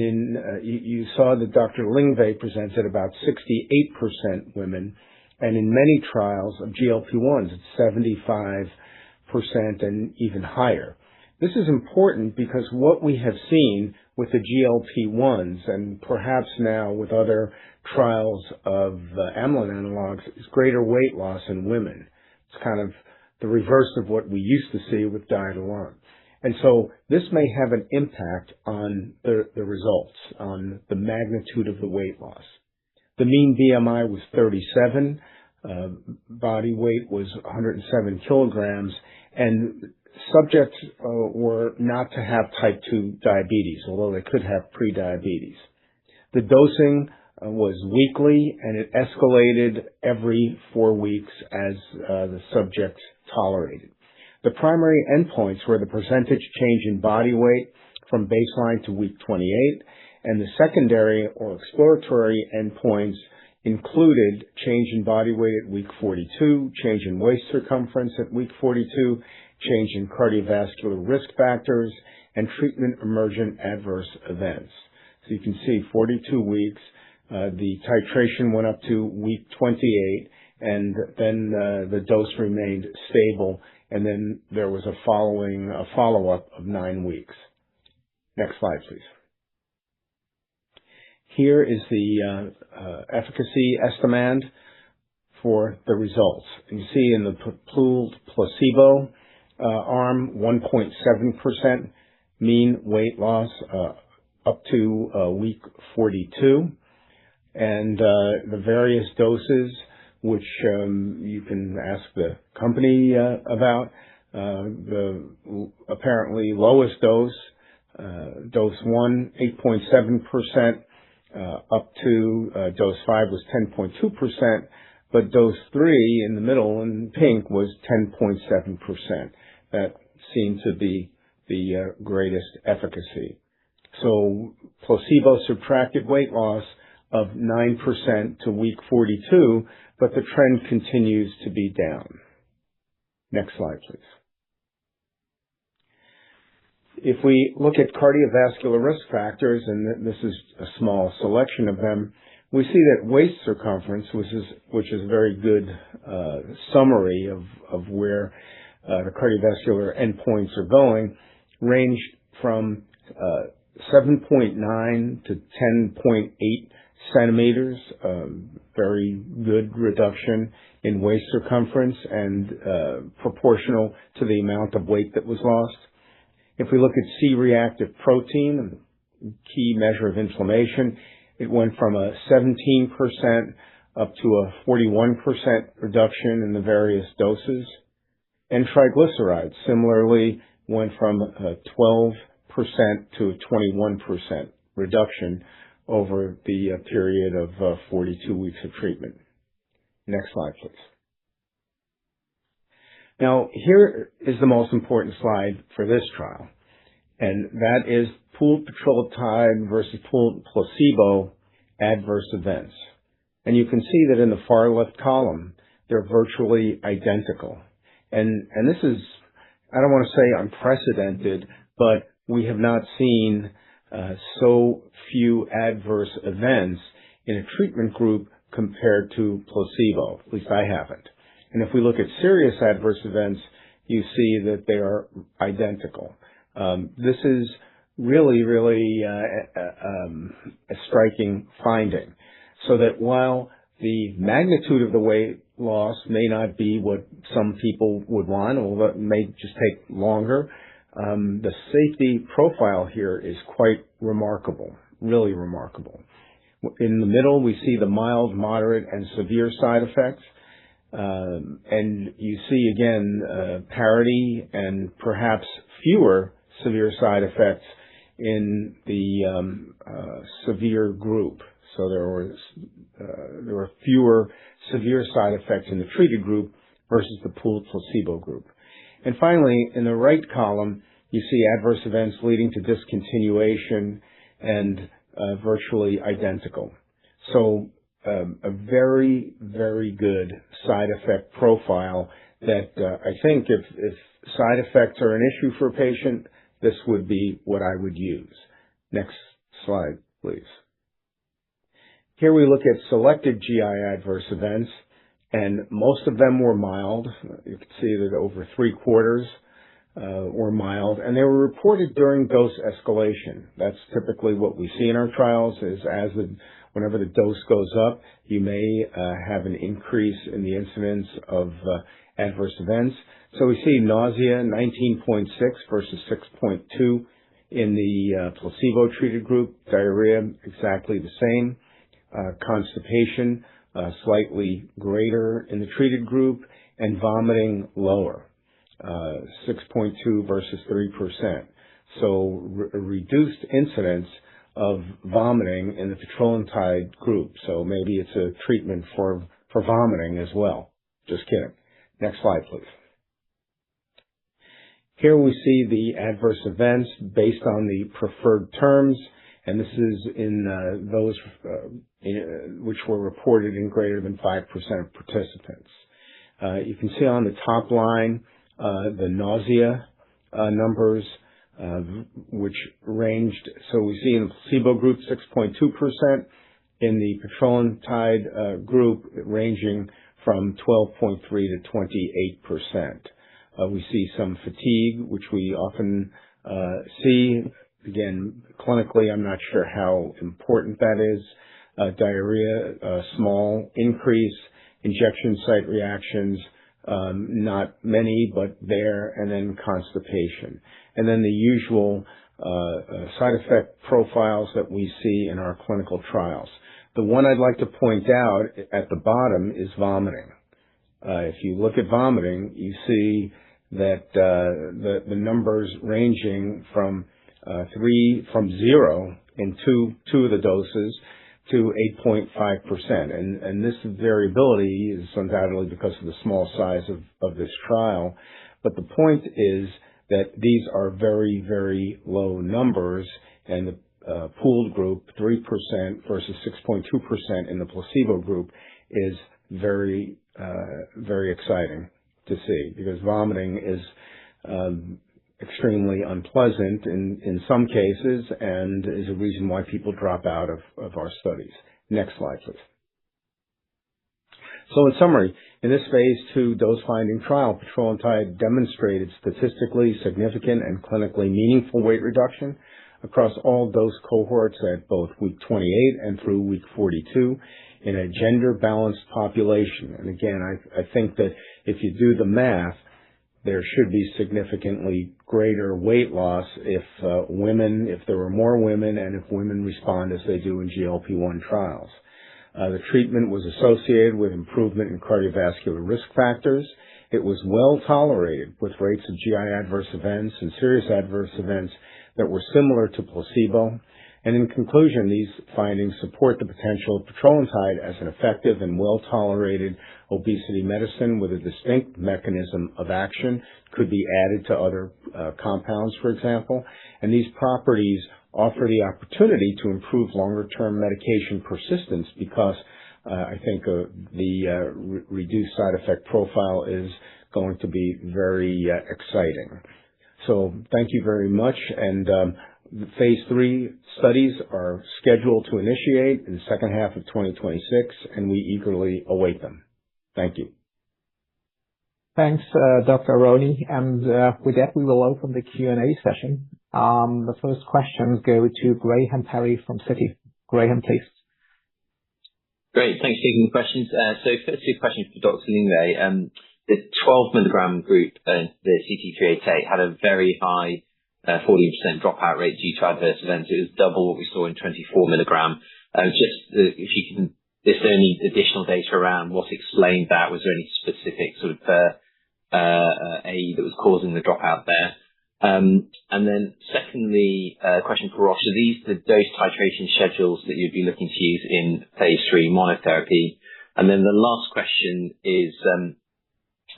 you saw that Dr. Lingvay presented about 68% women. And in many trials of GLP-1s, it's 75% and even higher. This is important because what we have seen with the GLP-1s and perhaps now with other trials of amylin analogs is greater weight loss in women. It's kind of the reverse of what we used to see with diet alone. And so this may have an impact on the results, on the magnitude of the weight loss. The mean BMI was 37, body weight was 107 kilograms, and subjects were not to have type 2 diabetes, although they could have prediabetes. The dosing was weekly, and it escalated every 4 weeks as the subjects tolerated. The primary endpoints were the percentage change in body weight from baseline to week 28, and the secondary or exploratory endpoints included change in body weight at week 42, change in waist circumference at week 42, change in cardiovascular risk factors, and treatment emergent adverse events. So you can see 42 weeks, the titration went up to week 28, and then the dose remained stable, and then there was a follow-up of 9 weeks. Next slide, please. Here is the efficacy estimand for the results. You see in the pooled placebo arm, 1.7% mean weight loss up to week 42. And the various doses, which you can ask the company about, the apparently lowest dose, dose 1, 8.7%, up to dose 5 was 10.2%, but dose 3 in the middle in pink was 10.7%. That seemed to be the greatest efficacy. So placebo subtracted weight loss of 9% to week 42, but the trend continues to be down. Next slide, please. If we look at cardiovascular risk factors, and this is a small selection of them, we see that waist circumference, which is a very good summary of where the cardiovascular endpoints are going, ranged from 7.9 to 10.8 centimeters, very good reduction in waist circumference and proportional to the amount of weight that was lost. If we look at C-reactive protein, a key measure of inflammation, it went from a 17% up to a 41% reduction in the various doses. And triglycerides similarly went from a 12% to a 21% reduction over the period of 42 weeks of treatment. Next slide, please. Now, here is the most important slide for this trial, and that is pooled petrelintide versus pooled placebo adverse events. And you can see that in the far left column, they're virtually identical. And this is, I don't want to say unprecedented, but we have not seen so few adverse events in a treatment group compared to placebo. At least I haven't. And if we look at serious adverse events, you see that they are identical. This is really a striking finding. So that while the magnitude of the weight loss may not be what some people would want, or it may just take longer, the safety profile here is quite remarkable, really remarkable. In the middle, we see the mild, moderate, and severe side effects. And you see again parity and perhaps fewer severe side effects in the severe group. So there were fewer severe side effects in the treated group versus the pooled placebo group. And finally, in the right column, you see adverse events leading to discontinuation and virtually identical. So a very, very good side effect profile that I think if side effects are an issue for a patient, this would be what I would use. Next slide, please. Here we look at selected GI adverse events, and most of them were mild. You can see that over 3/4 were mild, and they were reported during dose escalation. That's typically what we see in our trials, is whenever the dose goes up, you may have an increase in the incidence of adverse events. So we see nausea, 19.6 versus 6.2 in the placebo-treated group. Diarrhea, exactly the same. Constipation, slightly greater in the treated group, and vomiting lower, 6.2 versus 3%. So a reduced incidence of vomiting in the petrelintide group. So maybe it's a treatment for vomiting as well. Just kidding. Next slide, please. Here we see the adverse events based on the preferred terms, and this is in those which were reported in greater than 5% of participants. You can see on the top line the nausea numbers, which ranged. So we see in the placebo group 6.2%, in the petrelintide group ranging from 12.3 to 28%. We see some fatigue, which we often see. Again, clinically, I'm not sure how important that is. Diarrhea, a small increase, injection site reactions, not many, but there, and then constipation. And then the usual side effect profiles that we see in our clinical trials. The one I'd like to point out at the bottom is vomiting. If you look at vomiting, you see that the numbers ranging from 0 in two of the doses to 8.5%. And this variability is undoubtedly because of the small size of this trial. But the point is that these are very, very low numbers, and the pooled group, 3% versus 6.2% in the placebo group, is very, very exciting to see, because vomiting is extremely unpleasant in some cases and is a reason why people drop out of our studies. Next slide, please. So in summary, in this phase 2 dose-finding trial, petrelintide demonstrated statistically significant and clinically meaningful weight reduction across all dose cohorts at both week 28 and through week 42 in a gender-balanced population. And again, I think that if you do the math, there should be significantly greater weight loss if there were more women, and if women respond as they do in GLP-1 trials. The treatment was associated with improvement in cardiovascular risk factors. It was well tolerated, with rates of GI adverse events and serious adverse events that were similar to placebo. And in conclusion, these findings support the potential of petrelintide as an effective and well-tolerated obesity medicine with a distinct mechanism of action. Could be added to other compounds, for example. And these properties offer the opportunity to improve longer-term medication persistence, because I think the reduced side effect profile is going to be very exciting. So thank you very much. And the phase 3 studies are scheduled to initiate in the second half of 2026, and we eagerly await them. Thank you. Thanks, Dr. Aronne. And with that, we will open the Q&A session. The first questions go to Graham Parry from Citi. Graham, please. Great. Thanks for taking the questions. So first two questions for Dr. Lingvay. The 12 milligram group, the CT388, had a very high 40% dropout rate due to adverse events. It was double what we saw in 24 milligram. If you can, is there any additional data around what explained that? Was there any specific sort of AE that was causing the dropout there? And then secondly, a question for Roche. Are these the dose titration schedules that you'd be looking to use in phase 3 monotherapy? And then the last question is,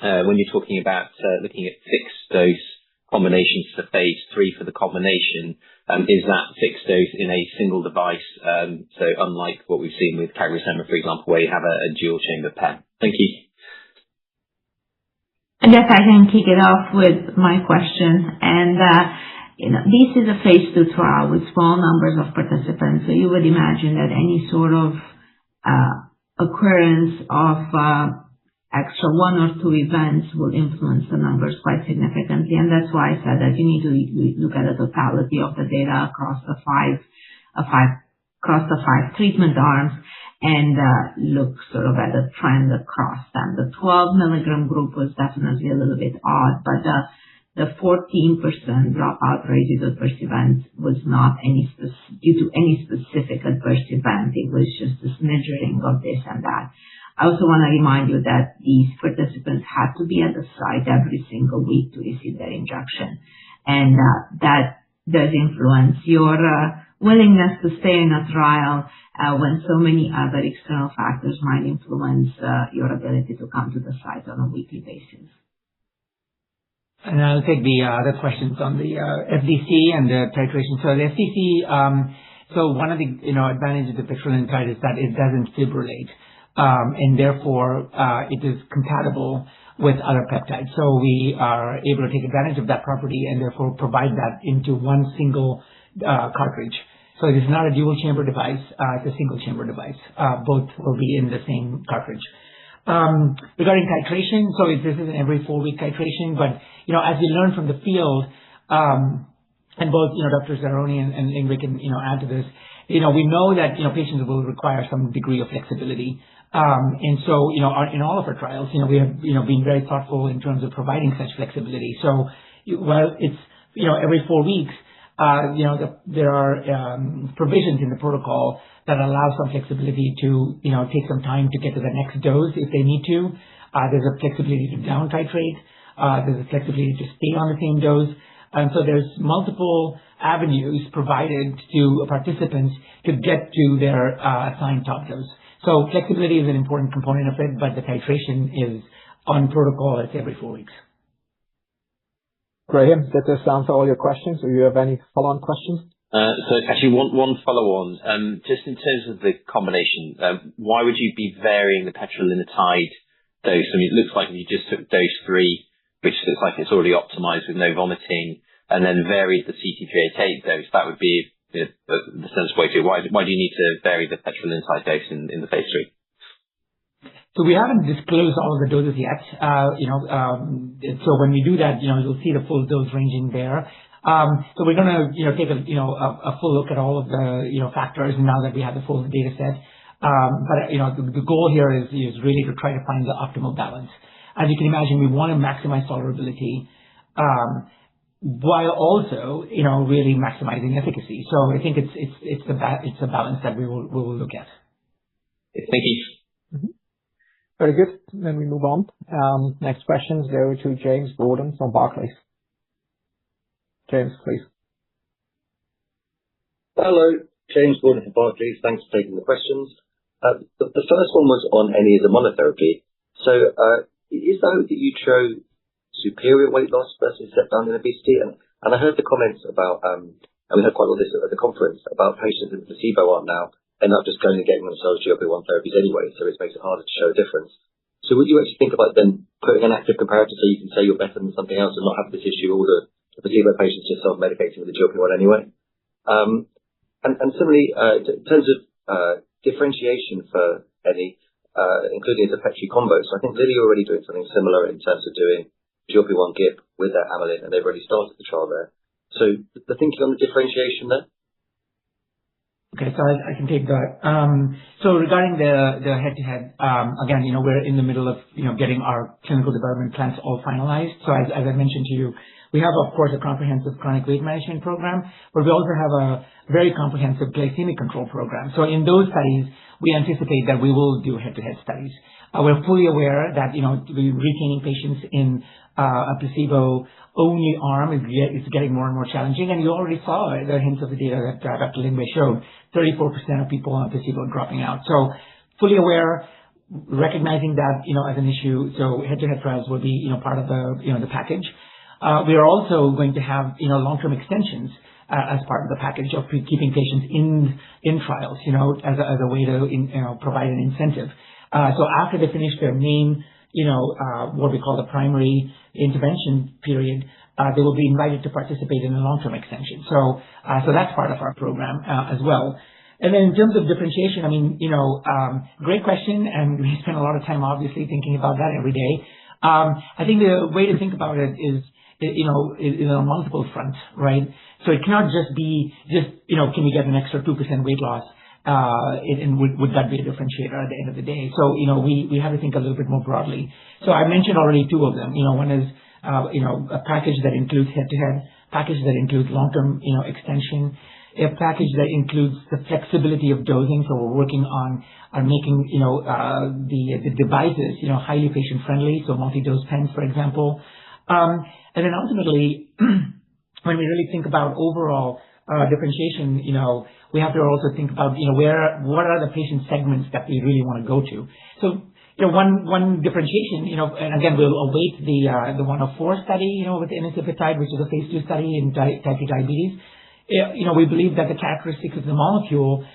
when you're talking about looking at fixed dose combinations for phase 3 for the combination, is that fixed dose in a single device? So unlike what we've seen with CagriSema, for example, where you have a dual chamber pen. Thank you. I guess I can kick it off with my question. And, this is a phase 2 trial with small numbers of participants. So you would imagine that any sort of occurrence of extra 1 or 2 events will influence the numbers quite significantly. And that's why I said that you need to look at the totality of the data across the five treatment arms and look sort of at the trend across them. The 12 milligram group was definitely a little bit odd, but the 14% dropout rate due to adverse events was not due to any specific adverse event. It was just a smattering of this and that. I also want to remind you that these participants had to be at the site every single week to receive their injection. And that does influence your willingness to stay in a trial when so many other external factors might influence your ability to come to the site on a weekly basis. And I'll take the other questions on the FDC and the titration. So the FDC, so one of the advantages of petrelintide is that it doesn't fibrillate. And therefore, it is compatible with other peptides. So we are able to take advantage of that property and therefore provide that into one single cartridge. So it is not a dual chamber device, it's a single chamber device. Both will be in the same cartridge. Regarding titration, so this is an every 4-week titration, but as we learn from the field, and both Dr. Aronne and Ingrid can add to this, we know that patients will require some degree of flexibility And so, in all of our trials, we have, been very thoughtful in terms of providing such flexibility. So while it's, every 4 weeks, there are provisions in the protocol that allow some flexibility to, take some time to get to the next dose if they need to. There's a flexibility to down titrate. There's a flexibility to stay on the same dose. And so there's multiple avenues provided to participants to get to their assigned top dose. So flexibility is an important component of it, but the titration is on protocol. It's every 4 weeks. Graham, did this answer all your questions? Do you have any follow-on questions? So actually one follow-on. Just in terms of the combination, why would you be varying the petrelintide dose? I mean, it looks like you just took dose 3, which looks like it's already optimized with no vomiting, and then varied the CT388 dose. That would be the sensible way to do it. Why do you need to vary the petrelintide dose in the phase 3? So we haven't disclosed all of the doses yet. So when we do that, you'll see the full dose ranging there. So we're going to, take a full look at all of the, factors now that we have the full data set. But, the goal here is really to try to find the optimal balance. As you can imagine, we want to maximize tolerability, while also, really maximizing efficacy. So I think it's a balance that we will look at. Thank you. Mm-hmm. Very good. Then we move on. Next questions go to James Gordon from Barclays. James, please. Hello, James Gordon from Barclays. Thanks for taking the questions. The first one was on any as a monotherapy. So is the hope that you show superior weight loss versus step down in obesity? And I heard the comments about, and we heard quite a lot of this at the conference, about patients in the placebo arm now end up just going and getting themselves GLP-1 therapies anyway, so it makes it harder to show a difference. So would you actually think about then putting an active comparator so you can say you're better than something else and not have this issue, all the placebo patients just self-medicating with the GLP-1 anyway? And similarly, in terms of differentiation for any, including the Petri combo, so I think Lilly are already doing something similar in terms of doing GLP-1 GIP with their amylin, and they've already started the trial there. So the thinking on the differentiation there? Okay, so I can take that. So regarding the head-to-head, again, we're in the middle of, getting our clinical development plans all finalized. So as I mentioned to you, we have, of course, a comprehensive chronic weight management program, but we also have a very comprehensive glycemic control program. So in those studies, we anticipate that we will do head-to-head studies. We're fully aware that, retaining patients in a placebo-only arm is getting more and more challenging. And you already saw the hints of the data that Dr. Lingwei showed. 34% of people on placebo dropping out. So fully aware, recognizing that, as an issue. So head-to-head trials will be, part of the package. We are also going to have, long-term extensions as part of the package of keeping patients in trials, as a way to, provide an incentive. So after they finish their main, what we call the primary intervention period, they will be invited to participate in a long-term extension. So that's part of our program as well. And then in terms of differentiation, great question, and we spend a lot of time obviously thinking about that every day. I think the way to think about it is on multiple fronts, right? So it cannot just be can we get an extra 2% weight loss? And would that be a differentiator at the end of the day? So, we have to think a little bit more broadly. So I mentioned already two of them. One is, a package that includes head-to-head, package that includes long-term, extension, a package that includes the flexibility of dosing. So we're working on making, the devices, highly patient-friendly. So multi-dose pens, for example. And then ultimately, when we really think about overall differentiation, we have to also think about, what are the patient segments that we really want to go to. So, one differentiation, and again, we'll await the 104 study, with the enicepatide, which is a phase 2 study in type 2 diabetes. We believe that the characteristics of the molecule,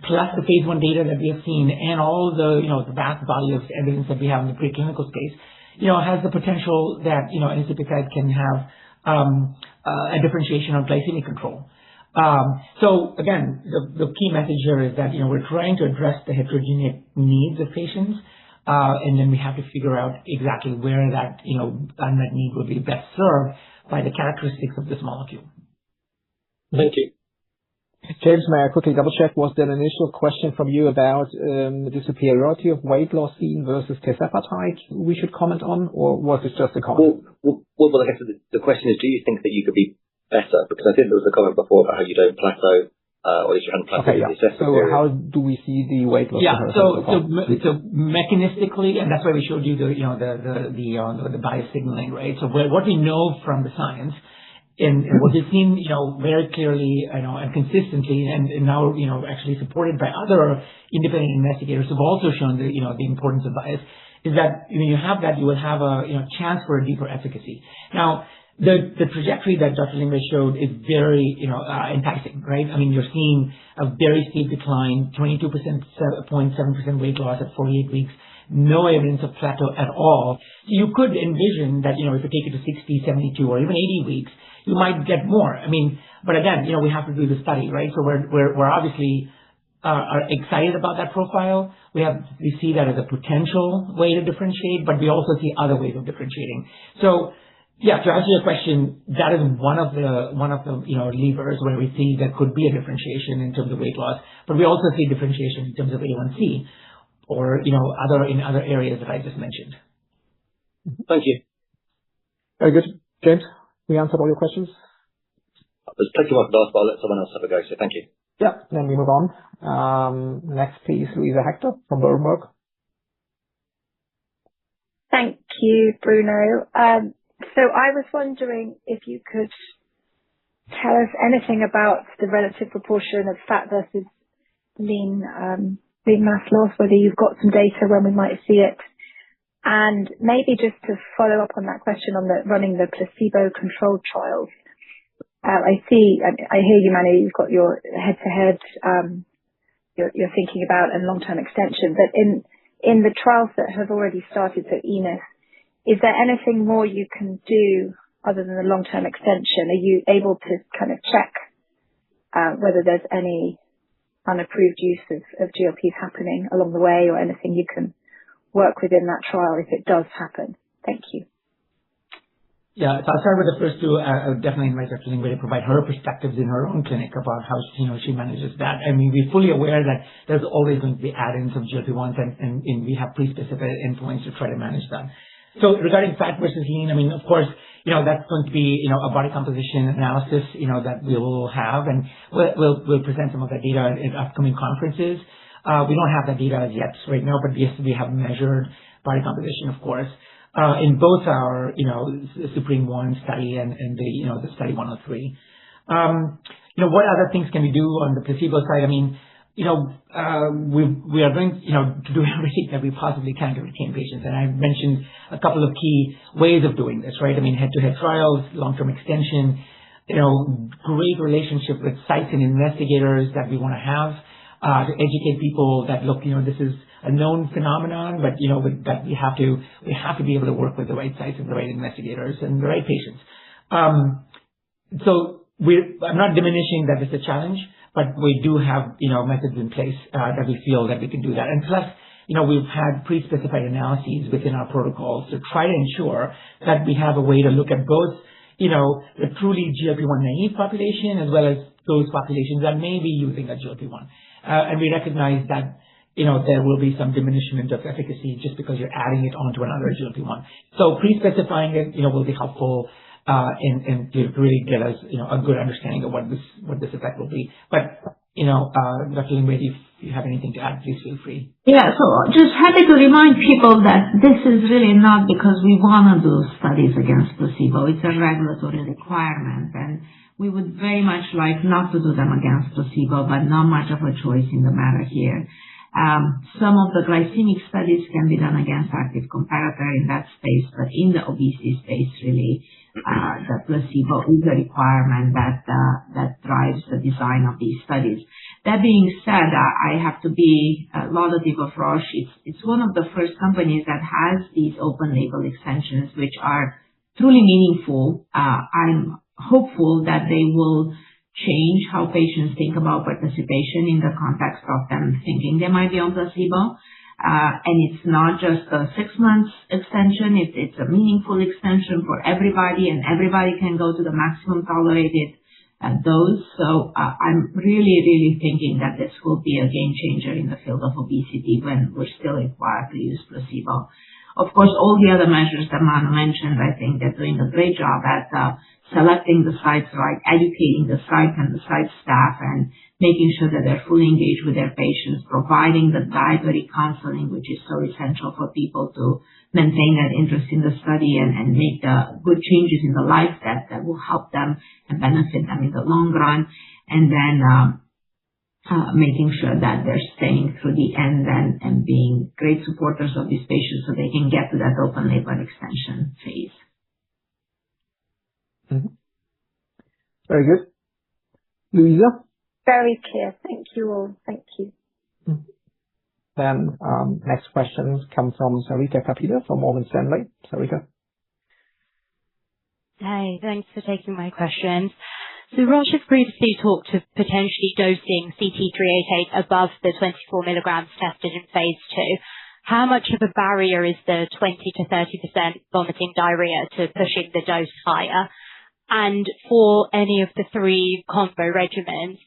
plus the phase 1 data that we have seen, and all the, the vast body of evidence that we have in the preclinical space, has the potential that, enicepatide can have a differentiation on glycemic control. So again, the key message here is that, we're trying to address the heterogeneous needs of patients, and then we have to figure out exactly where that, unmet need will be best served by the characteristics of this molecule. Thank you. James, may I quickly double-check, was there an initial question from you about the superiority of weight loss seen versus tirzepatide we should comment on, or was it just a comment? Well, I guess the question is, do you think that you could be better? Because I think there was a comment before about how you don't plateau, or at least you haven't plateaued in the assessment period. So how do we see the weight loss? Yeah, so mechanistically, and that's why we showed you the bias signaling, right? So what we know from the science, and what we've seen, very clearly, and consistently, and now, actually supported by other independent investigators who've also shown the importance of bias, is that when you have that, you will have a chance for a deeper efficacy. Now, the trajectory that Dr. Lingwei showed is very, enticing, right? I mean, you're seeing a very steep decline, 22.7% weight loss at 48 weeks, no evidence of plateau at all. So you could envision that, if you take it to 60, 72, or even 80 weeks, you might get more. I mean, but again, we have to do the study, right? So we're obviously are excited about that profile. We see that as a potential way to differentiate, but we also see other ways of differentiating. So yeah, to answer your question, that is one of the levers where we see there could be a differentiation in terms of weight loss, but we also see differentiation in terms of A1C or in other areas that I just mentioned. Thank you. Very good, James. We answered all your questions. There's plenty more to ask, but I'll let someone else have a go. So thank you. Yeah. Then we move on. Next, please, Louisa Hector from Berenberg. Thank you, Bruno. So I was wondering if you could tell us anything about the relative proportion of fat versus lean mass loss, whether you've got some data when we might see it. And maybe just to follow up on that question on running the placebo-controlled trials. I hear you, Manu, you've got your head-to-head, you're thinking about and long-term extension, but in the trials that have already started, so ENIS, is there anything more you can do other than the long-term extension? Are you able to kind of check whether there's any unapproved use of GLPs happening along the way, or anything you can work within that trial if it does happen? Thank you. Yeah, so I'll start with the first two. I would definitely invite Dr. Lingwei to provide her perspectives in her own clinic about how she manages that. I mean, we're fully aware that there's always going to be add-ins of GLP-1s, and we have pre-specified endpoints to try to manage that. So regarding fat versus lean, I mean, of course, that's going to be a body composition analysis that we will have, and we'll present some of that data at upcoming conferences. We don't have that data as yet right now, but yes, we have measured body composition, of course, in both our, Supreme 1 study and the study 103. What other things can we do on the placebo side? I mean, we are going, to do everything that we possibly can to retain patients. And I mentioned a couple of key ways of doing this, right? I mean, head-to-head trials, long-term extension, great relationship with sites and investigators that we want to have. To educate people that, look, this is a known phenomenon, but that we have to be able to work with the right sites and the right investigators and the right patients. So I'm not diminishing that it's a challenge, but we do have methods in place that we feel that we can do that. And plus, we've had pre-specified analyses within our protocols to try to ensure that we have a way to look at both the truly GLP-1 naive population as well as those populations that may be using a GLP-1. And we recognize that, there will be some diminishment of efficacy just because you're adding it onto another GLP-1. So pre-specifying it, will be helpful, and to really get us, a good understanding of what this effect will be. But, Dr. Lingwei, if you have anything to add, please feel free. Yeah, so just happy to remind people that this is really not because we want to do studies against placebo. It's a regulatory requirement, and we would very much like not to do them against placebo, but not much of a choice in the matter here. Some of the glycemic studies can be done against active comparator in that space, but in the obesity space, really, the placebo is a requirement that drives the design of these studies. That being said, I have to be laudative of Roche. It's one of the first companies that has these open label extensions, which are truly meaningful. I'm hopeful that they will change how patients think about participation in the context of them thinking they might be on placebo. And it's not just a 6 months extension. It's a meaningful extension for everybody, and everybody can go to the maximum tolerated dose. So I'm really thinking that this will be a game changer in the field of obesity when we're still required to use placebo. Of course, all the other measures that Manu mentioned, I think they're doing a great job at selecting the sites right, educating the site and the site staff, and making sure that they're fully engaged with their patients, providing the dietary counseling, which is so essential for people to maintain that interest in the study and make the good changes in the life that will help them and benefit them in the long run. And then making sure that they're staying through the end and being great supporters of these patients so they can get to that open label extension phase. Very good. Louisa? Very clear. Thank you all. Thank you. Then next questions come from Sarita Kapila from Morgan Stanley. Sarita? Hey, thanks for taking my questions. So Roche has previously talked of potentially dosing CT-388 above the 24 milligrams tested in phase 2. How much of a barrier is the 20 to 30% vomiting diarrhea to pushing the dose higher? And for any of the 3 combo regimens,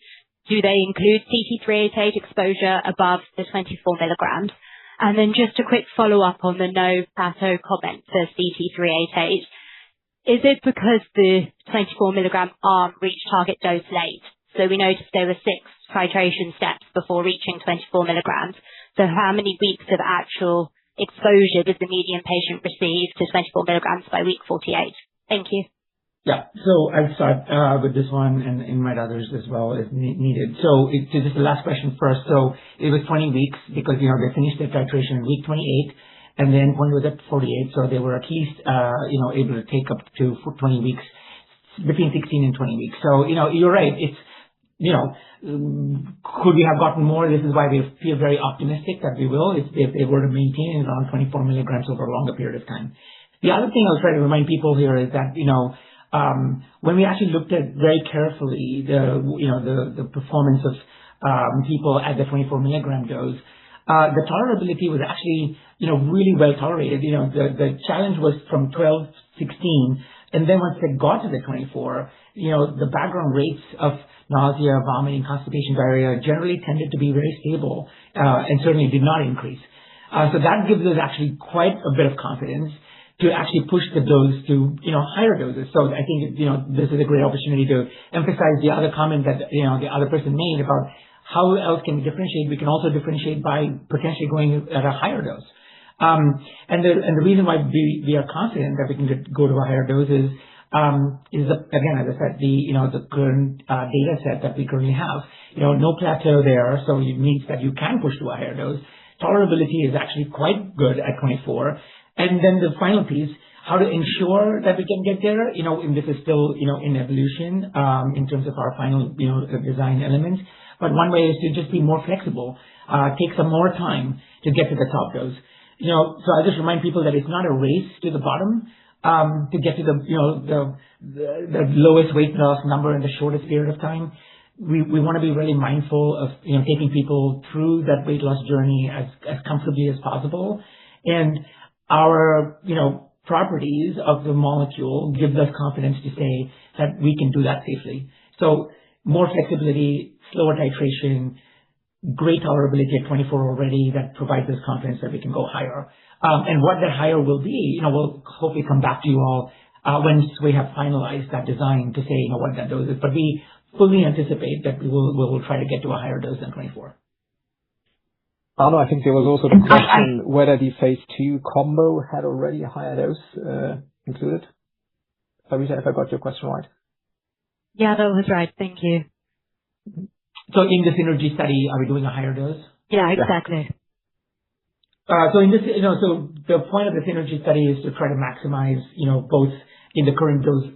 do they include CT-388 exposure above the 24 milligrams? And then just a quick follow-up on the no plateau comment for CT-388. Is it because the 24 milligram arm reached target dose late? So we noticed there were 6 titration steps before reaching 24 milligrams. So how many weeks of actual exposure did the median patient receive to 24 milligrams by week 48? Thank you. Yeah. So I'll start with this one and invite others as well as needed. So just the last question first. So it was 20 weeks because, they finished their titration in week 28, and then when it was at 48, so they were at least, able to take up to 20 weeks, between 16 and 20 weeks. So, you're right. It's, could we have gotten more? This is why we feel very optimistic that we will, if they were to maintain around 24 milligrams over a longer period of time. The other thing I was trying to remind people here is that, when we actually looked at very carefully the performance of people at the 24 milligram dose, the tolerability was actually really well tolerated. The challenge was from 12, 16, and then once they got to the 24, the background rates of nausea, vomiting, constipation, diarrhea generally tended to be very stable and certainly did not increase. So that gives us actually quite a bit of confidence to actually push the dose to, higher doses. So I think, this is a great opportunity to emphasize the other comment that, the other person made about how else can we differentiate. We can also differentiate by potentially going at a higher dose. And the reason why we are confident that we can go to a higher dose is again, as I said, the current data set that we currently have, no plateau there. So it means that you can push to a higher dose. Tolerability is actually quite good at 24. And then the final piece, how to ensure that we can get there, and this is still, in evolution, in terms of our final, design elements. But one way is to just be more flexible, take some more time to get to the top dose. So I just remind people that it's not a race to the bottom, to get to the lowest weight loss number in the shortest period of time. We want to be really mindful of, taking people through that weight loss journey as comfortably as possible. And our, properties of the molecule gives us confidence to say that we can do that safely. So more flexibility, slower titration, great tolerability at 24 already that provides us confidence that we can go higher. And what that higher will be, we'll hopefully come back to you all once we have finalized that design to say, what that dose is. But we fully anticipate that we will try to get to a higher dose than 24. Arno, I think there was also the question whether the phase 2 combo had already a higher dose included. Sarita, if I got your question right. Yeah, that was right. Thank you. So in the synergy study, are we doing a higher dose? Yeah, exactly. So in this, so the point of the synergy study is to try to maximize, both in the current dose,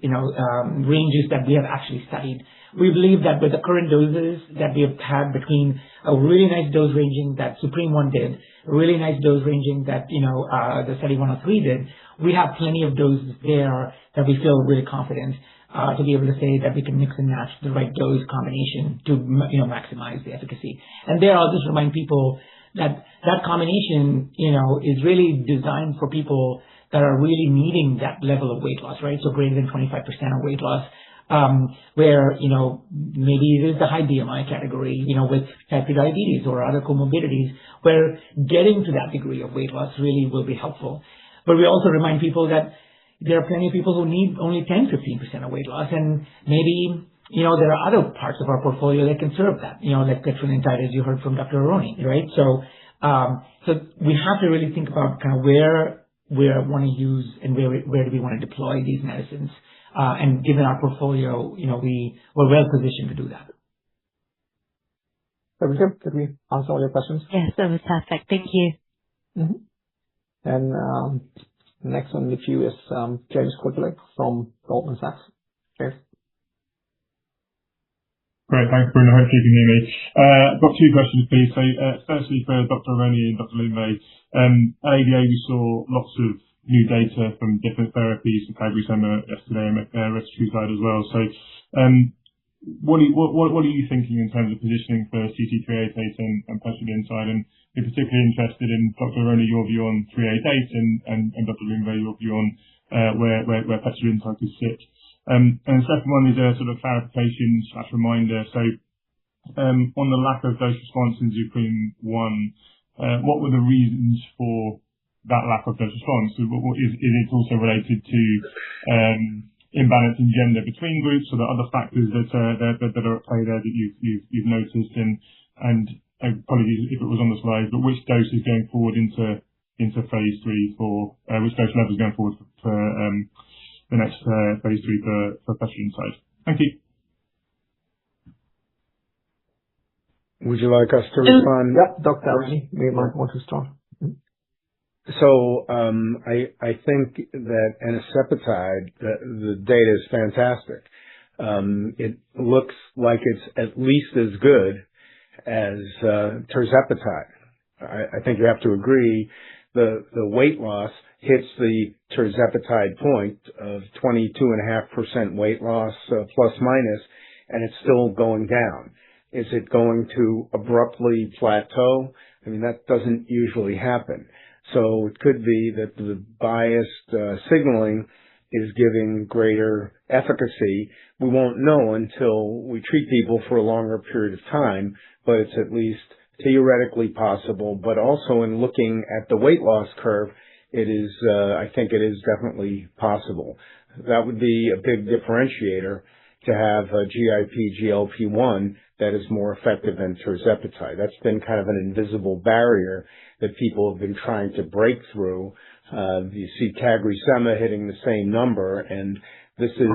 ranges that we have actually studied. We believe that with the current doses that we have had between a really nice dose ranging that Supreme One did, a really nice dose ranging that, the Study 103 did, we have plenty of doses there that we feel really confident to be able to say that we can mix and match the right dose combination to, maximize the efficacy. And there, I'll just remind people that that combination, is really designed for people that are really needing that level of weight loss, right? So greater than 25% of weight loss. where, maybe it is the high BMI category, with type 2 diabetes or other comorbidities, where getting to that degree of weight loss really will be helpful. But we also remind people that there are plenty of people who need only 10-15% of weight loss, and maybe, there are other parts of our portfolio that can serve that, like petrelintide, as you heard from Dr. Aroni, right? So we have to really think about kind of where we want to use and where do we want to deploy these medicines. And given our portfolio, we're well positioned to do that. Did we answer all your questions? Yes, that was perfect. Thank you. Mm-hmm. And next on the queue is James Quigley from Goldman Sachs. James. Great. Thanks, Bruno. Hopefully you can hear me. I've got two questions, please. So, firstly, for Dr. Aroni and Dr. Lingvay, at ADA we saw lots of new data from different therapies, the CagriSema yesterday and retatrutide as well. So, what are you thinking in terms of positioning for CT388 and petrelintide? And we're particularly interested in, Dr. Aroni, your view on 388 and Dr. Lingvay, your view on where petrelintide could sit. And the second one is a sort of clarification/reminder. So, on the lack of dose response in ZUPREME-1, what were the reasons for that lack of dose response? So is it also related to imbalance in gender between groups, or the other factors that are at play there that you've noticed? And apologies if it was on the slide, but which dose is going forward into phase 3 for which dose level is going forward for the next phase 3 for petrelintide? Thank you. Would you like us to respond? Yep, Dr. Aroni, you might want to start. So I think that anicepatide, the data is fantastic. It looks like it's at least as good as tirzepatide. I think you have to agree the weight loss hits the tirzepatide point of 22.5% weight loss plus minus, and it's still going down. Is it going to abruptly plateau? I mean, that doesn't usually happen. So it could be that the biased signaling is giving greater efficacy. We won't know until we treat people for a longer period of time, but it's at least theoretically possible. But also in looking at the weight loss curve, it is, I think it is definitely possible. That would be a big differentiator to have a GIP GLP-1 that is more effective than tirzepatide. That's been kind of an invisible barrier that people have been trying to break through. You see CagriSema hitting the same number, and this is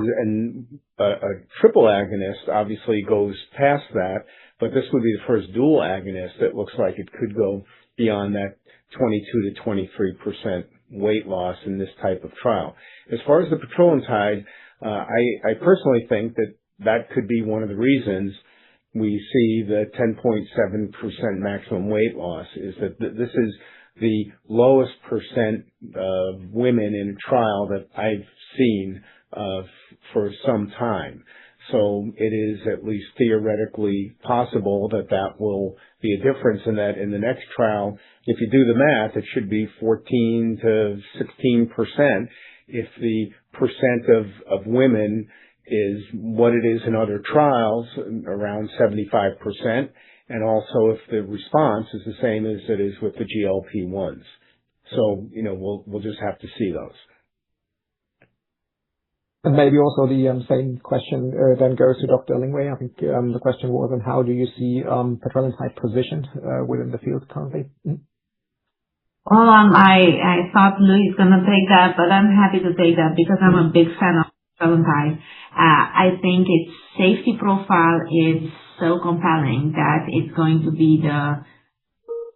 a triple agonist obviously goes past that, but this would be the first dual agonist that looks like it could go beyond that 22 to 23% weight loss in this type of trial. As far as the petrelintide, I personally think that could be one of the reasons we see the 10.7% maximum weight loss, is that this is the lowest percent of women in a trial that I've seen for some time. So it is at least theoretically possible that will be a difference in that in the next trial. If you do the math, it should be 14 to 16%. If the percent of women is what it is in other trials, around 75%, and also if the response is the same as it is with the GLP-1s. So, we'll just have to see those. And maybe also the same question then goes to Dr. Lingvay. I think the question was on how do you see petrelintide positioned within the field currently? Well, I thought Louis is going to take that, but I'm happy to take that because I'm a big fan of petrelintide. I think its safety profile is so compelling that it's going to be the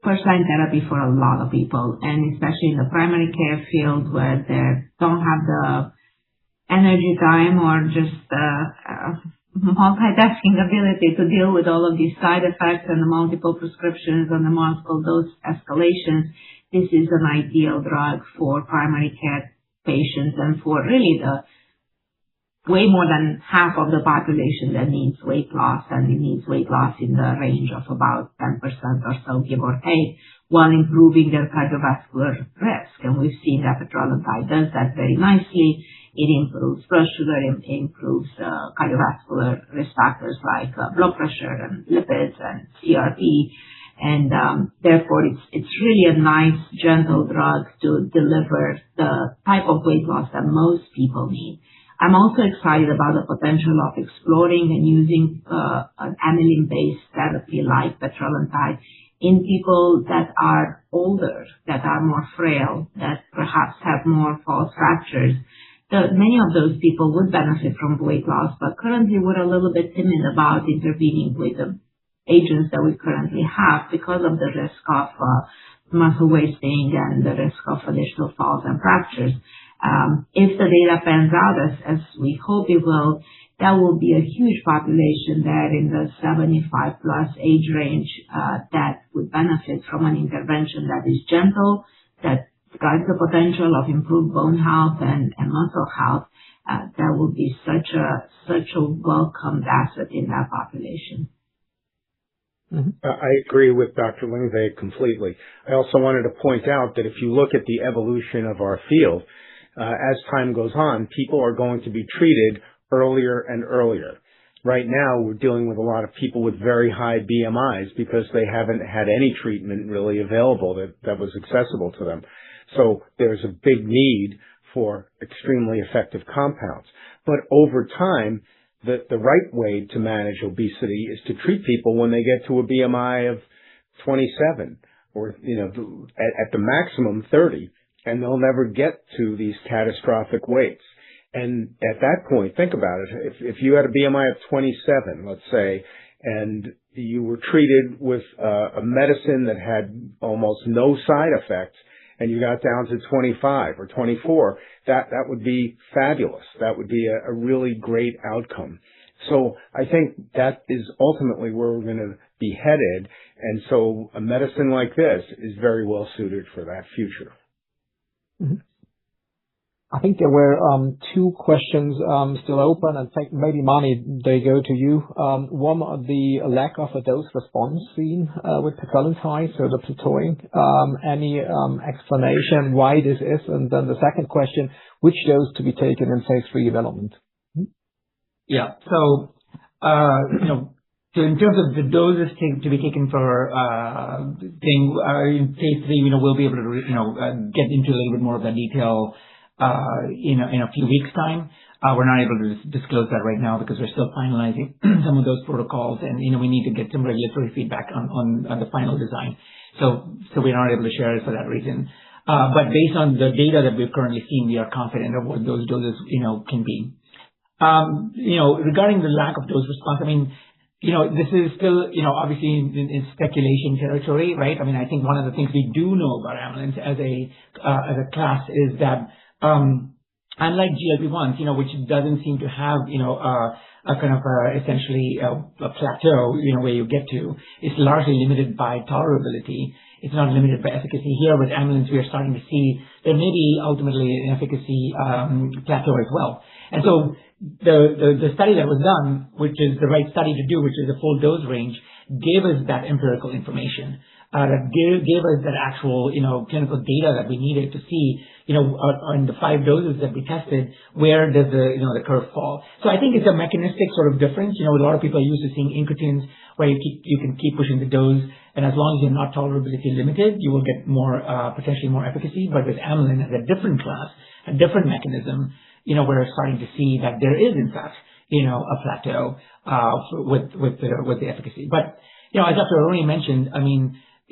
first-line therapy for a lot of people, and especially in the primary care field where they don't have the energy time or just multitasking ability to deal with all of these side effects and the multiple prescriptions and the multiple dose escalations. This is an ideal drug for primary care patients and for really the way more than half of the population that needs weight loss, and it needs weight loss in the range of about 10% or so, give or take, while improving their cardiovascular risk. And we've seen that petrelintide does that very nicely. It improves blood sugar, improves cardiovascular risk factors like blood pressure and lipids and CRP. And therefore, it's really a nice, gentle drug to deliver the type of weight loss that most people need. I'm also excited about the potential of exploring and using an amylin-based therapy like petrelintide in people that are older, that are more frail, that perhaps have more false fractures. Many of those people would benefit from weight loss, but currently we're a little bit timid about intervening with the agents that we currently have because of the risk of muscle wasting and the risk of additional falls and fractures. If the data pans out as we hope it will, that will be a huge population there in the 75 plus age range that would benefit from an intervention that is gentle, that has the potential of improved bone health and muscle health. That will be such a welcomed asset in that population. I agree with Dr. Lingve completely. I also wanted to point out that if you look at the evolution of our field, as time goes on, people are going to be treated earlier and earlier. Right now, we're dealing with a lot of people with very high BMIs because they haven't had any treatment really available that was accessible to them. So there's a big need for extremely effective compounds. But over time, the right way to manage obesity is to treat people when they get to a BMI of 27 or, at the maximum 30, and they'll never get to these catastrophic weights. And at that point, think about it. If you had a BMI of 27, let's say, and you were treated with a medicine that had almost no side effects, and you got down to 25 or 24, that would be fabulous. That would be a really great outcome. So I think that is ultimately where we're going to be headed. And so a medicine like this is very well suited for that future. Mm-hmm. I think there were two questions still open, and maybe Mani, they go to you. One, the lack of a dose response seen with petrelintide, so the plateauing. Any explanation why this is? And then the second question, which dose to be taken in phase 3 development? Yeah. So, so in terms of the doses to be taken for in phase 3, we'll be able to get into a little bit more of that detail in a few weeks' time. We're not able to disclose that right now because we're still finalizing some of those protocols, and we need to get some regulatory feedback on the final design. So we're not able to share it for that reason. But based on the data that we've currently seen, we are confident of what those doses can be. Regarding the lack of dose response, this is still obviously in speculation territory, right? I think one of the things we do know about amylins as a class is that unlike GLP-1s, which doesn't seem to have, a kind of essentially a plateau, where you get to, it's largely limited by tolerability. It's not limited by efficacy. Here with amylins, we are starting to see there may be ultimately an efficacy plateau as well. And so the study that was done, which is the right study to do, which is the full dose range, gave us that empirical information. That gave us that actual, clinical data that we needed to see, on the 5 doses that we tested, where does the curve fall. So I think it's a mechanistic sort of difference. A lot of people are used to seeing incretins where you can keep pushing the dose, and as long as you're not tolerability limited, you will get more, potentially more efficacy. But with amylin as a different class, a different mechanism, we're starting to see that there is in fact, a plateau, with the efficacy. But, as Dr. Aroni mentioned,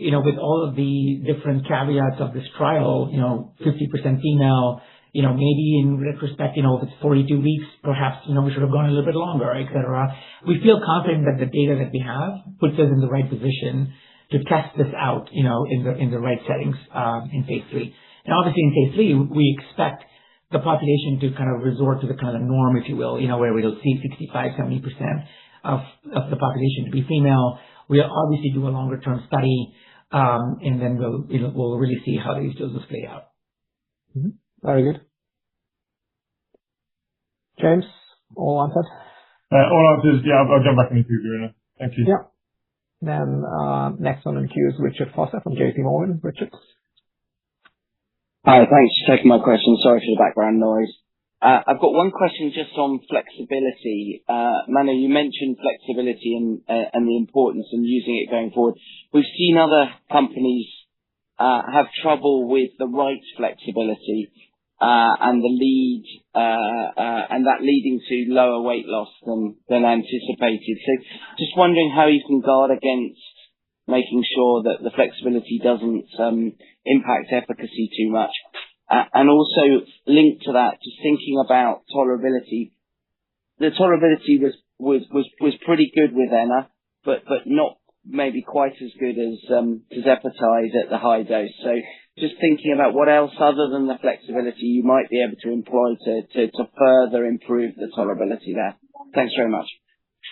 with all of the different caveats of this trial, 50% female, maybe in retrospect, if it's 42 weeks, perhaps, we should have gone a little bit longer, et cetera. We feel confident that the data that we have puts us in the right position to test this out, in the right settings, in phase 3. And obviously in phase 3, we expect the population to kind of resort to the kind of norm, if you will, where we'll see 65-70% of the population to be female. We'll obviously do a longer term study, and then we'll really see how these doses play out. Mm-hmm. Very good. James, all answered? All answers, yeah, I'll jump back in the queue, Bruno. Thank you. Yeah. Then next on the queue is Richard Foster from JP Morgan. Richard. Hi, thanks for taking my question. Sorry for the background noise. I've got one question just on flexibility. Manu, you mentioned flexibility and the importance in using it going forward. We've seen other companies have trouble with the right flexibility and that leading to lower weight loss than anticipated. So just wondering how you can guard against making sure that the flexibility doesn't impact efficacy too much. And also linked to that, just thinking about tolerability. The tolerability was pretty good with ENA, but not maybe quite as good as tirzepatide at the high dose. So just thinking about what else other than the flexibility you might be able to employ to further improve the tolerability there. Thanks very much.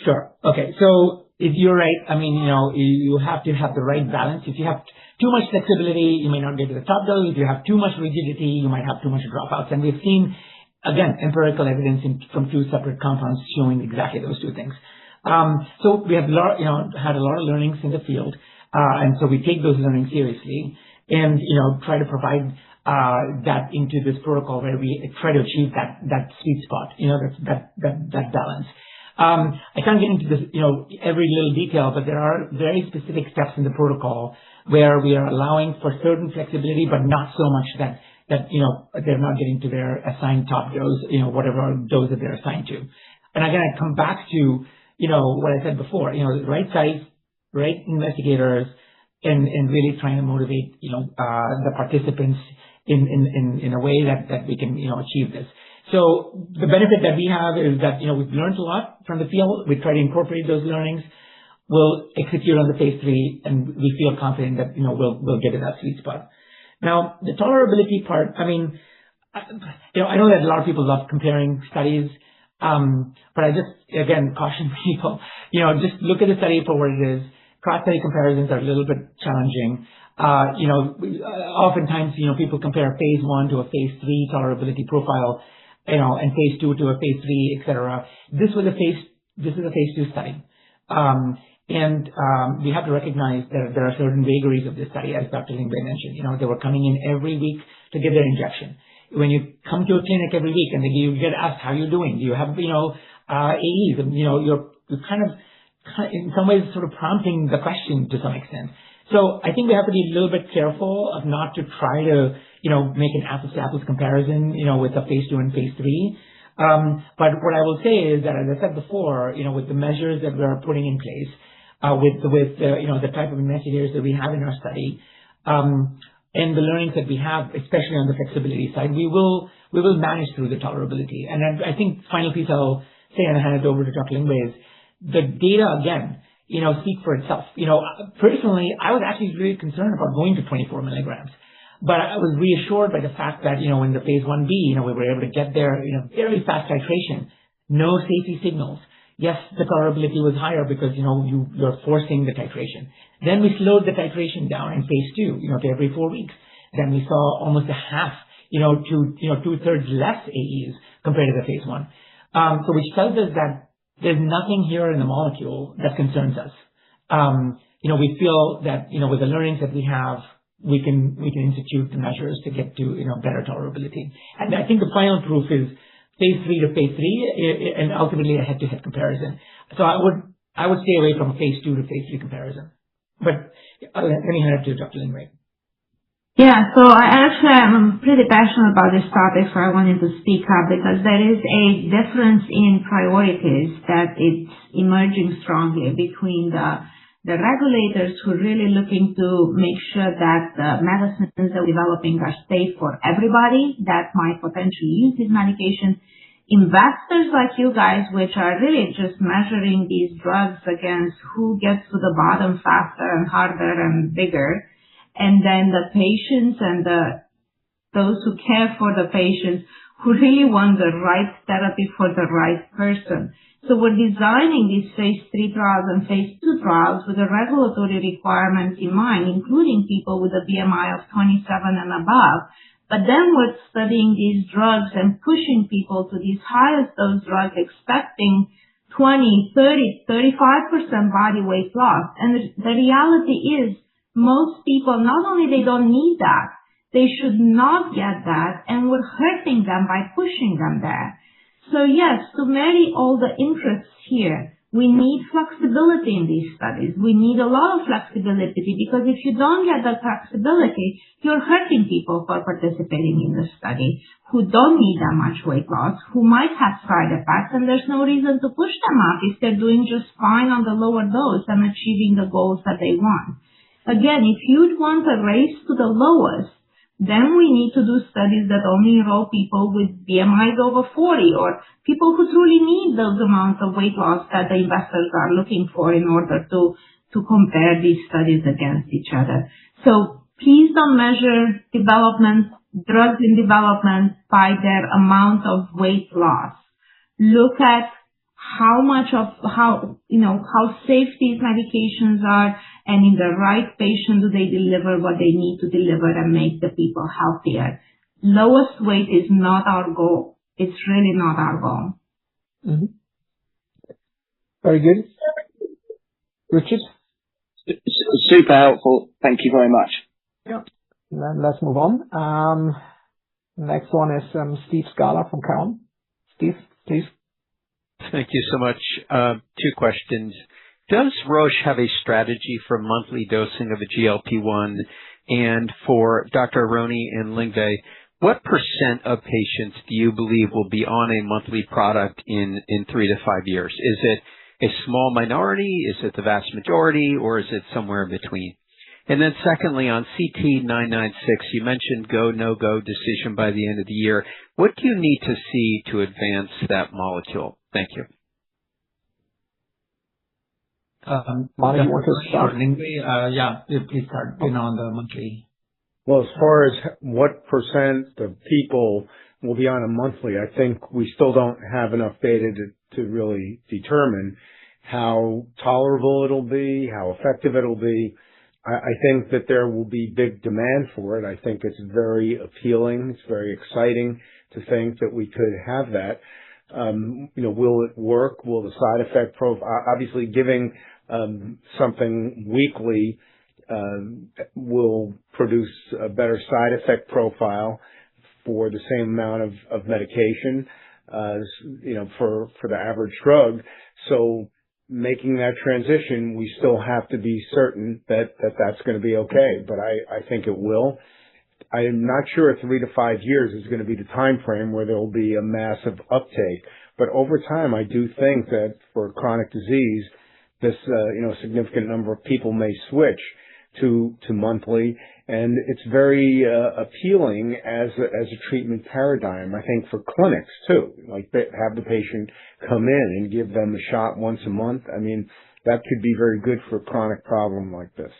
Sure. Okay. So if you're right, I mean, you have to have the right balance. If you have too much flexibility, you may not get to the top dose. If you have too much rigidity, you might have too much dropouts. And we've seen, again, empirical evidence from two separate compounds showing exactly those two things. So we have had a lot of learnings in the field, and so we take those learnings seriously, and try to provide that into this protocol where we try to achieve that sweet spot, that balance. I can't get into this, every little detail, but there are very specific steps in the protocol where we are allowing for certain flexibility, but not so much that they're not getting to their assigned top dose, whatever dose that they're assigned to. And again, I come back to, what I said before, the right size, right investigators, and really trying to motivate, the participants in a way that we can, achieve this. So the benefit that we have is that, we've learned a lot from the field. We try to incorporate those learnings. We'll execute on the phase 3, and we feel confident that, we'll get to that sweet spot. Now, the tolerability part, I mean, I know that a lot of people love comparing studies, but I just, again, caution people, just look at the study for what it is. Cross-study comparisons are a little bit challenging. Oftentimes, people compare phase 1 to a phase 3 tolerability profile, and phase 2 to a phase 3, et cetera. This is a phase 2 study. And we have to recognize that there are certain vagaries of this study, as Dr. Lingwei mentioned. They were coming in every week to get their injection. When you come to a clinic every week and you get asked, how you're doing? Do you have, AEs? And, you're kind of, in some ways, sort of prompting the question to some extent. So I think we have to be a little bit careful of not to try to, make an apples-to-apples comparison, with the phase 2 and phase 3. But what I will say is that, as I said before, with the measures that we are putting in place, with the type of investigators that we have in our study, and the learnings that we have, especially on the flexibility side, we will manage through the tolerability. And I think final piece I'll say, and I hand it over to Dr. Lingwei, is the data again, speak for itself. Personally, I was actually really concerned about going to 24 milligrams. But I was reassured by the fact that, in the phase 1B, we were able to get there in a very fast titration, no safety signals. Yes, the tolerability was higher because, you're forcing the titration. Then we slowed the titration down in phase 2, to every 4 weeks. Then we saw almost a half, to, 2/3 less AEs compared to the phase 1. So which tells us that there's nothing here in the molecule that concerns us. We feel that, with the learnings that we have, we can institute the measures to get to, better tolerability. And I think the final proof is phase 3 to phase 3 and ultimately a head-to-head comparison. So I would stay away from a phase 2 to phase 3 comparison. But let me hand it to Dr. Lingwei. Yeah, so I'm pretty passionate about this topic, so I wanted to speak up because there is a difference in priorities that it's emerging strongly between the regulators who are really looking to make sure that the medicines that we're developing are safe for everybody that might potentially use these medications. Investors like you guys, which are really just measuring these drugs against who gets to the bottom faster and harder and bigger. And then the patients and those who care for the patients who really want the right therapy for the right person. So we're designing these phase 3 trials and phase 2 trials with the regulatory requirements in mind, including people with a BMI of 27 and above. But then we're studying these drugs and pushing people to these highest dose drugs, expecting 20, 30, 35% body weight loss. And the reality is most people, not only they don't need that, they should not get that, and we're hurting them by pushing them there. So yes, to marry all the interests here, we need flexibility in these studies. We need a lot of flexibility, because if you don't get the flexibility, you're hurting people for participating in the study who don't need that much weight loss, who might have side effects, and there's no reason to push them up if they're doing just fine on the lower dose and achieving the goals that they want. Again, if you'd want a race to the lowest, then we need to do studies that only enroll people with BMIs over 40, or people who truly need those amounts of weight loss that the investors are looking for in order to compare these studies against each other. So please don't measure drugs in development by their amount of weight loss. Look at how safe these medications are, and in the right patient do they deliver what they need to deliver and make the people healthier. Lowest weight is not our goal. It's really not our goal. Mm-hmm. Very good. Richard? Super helpful. Thank you very much. Yeah. Then let's move on. Next one is Steve Scala from Cowen. Steve, please. Thank you so much. Two questions. Does Roche have a strategy for monthly dosing of a GLP-1? And for Dr. Aroney and Lingvay, what % of patients do you believe will be on a monthly product in 3 to 5 years? Is it a small minority? Is it the vast majority? Or is it somewhere in between? And then secondly, on CT-996, you mentioned go, no-go decision by the end of the year. What do you need to see to advance that molecule? Thank you. Manu, you want to start? Yeah, please start on the monthly. Well, as far as what % of people will be on a monthly, I think we still don't have enough data to really determine how tolerable it'll be, how effective it'll be. I think that there will be big demand for it. I think it's very appealing. It's very exciting to think that we could have that. Will it work? Will the side effect profile, obviously giving something weekly will produce a better side effect profile for the same amount of medication, for the average drug. So making that transition, we still have to be certain that that's going to be okay. But I think it will. I am not sure 3 to 5 years is going to be the time frame where there will be a massive uptake. But over time, I do think that for chronic disease, this significant number of people may switch to monthly, and it's very appealing as a treatment paradigm. I think for clinics too, like have the patient come in and give them a shot once a month. I mean, that could be very good for a chronic problem like this.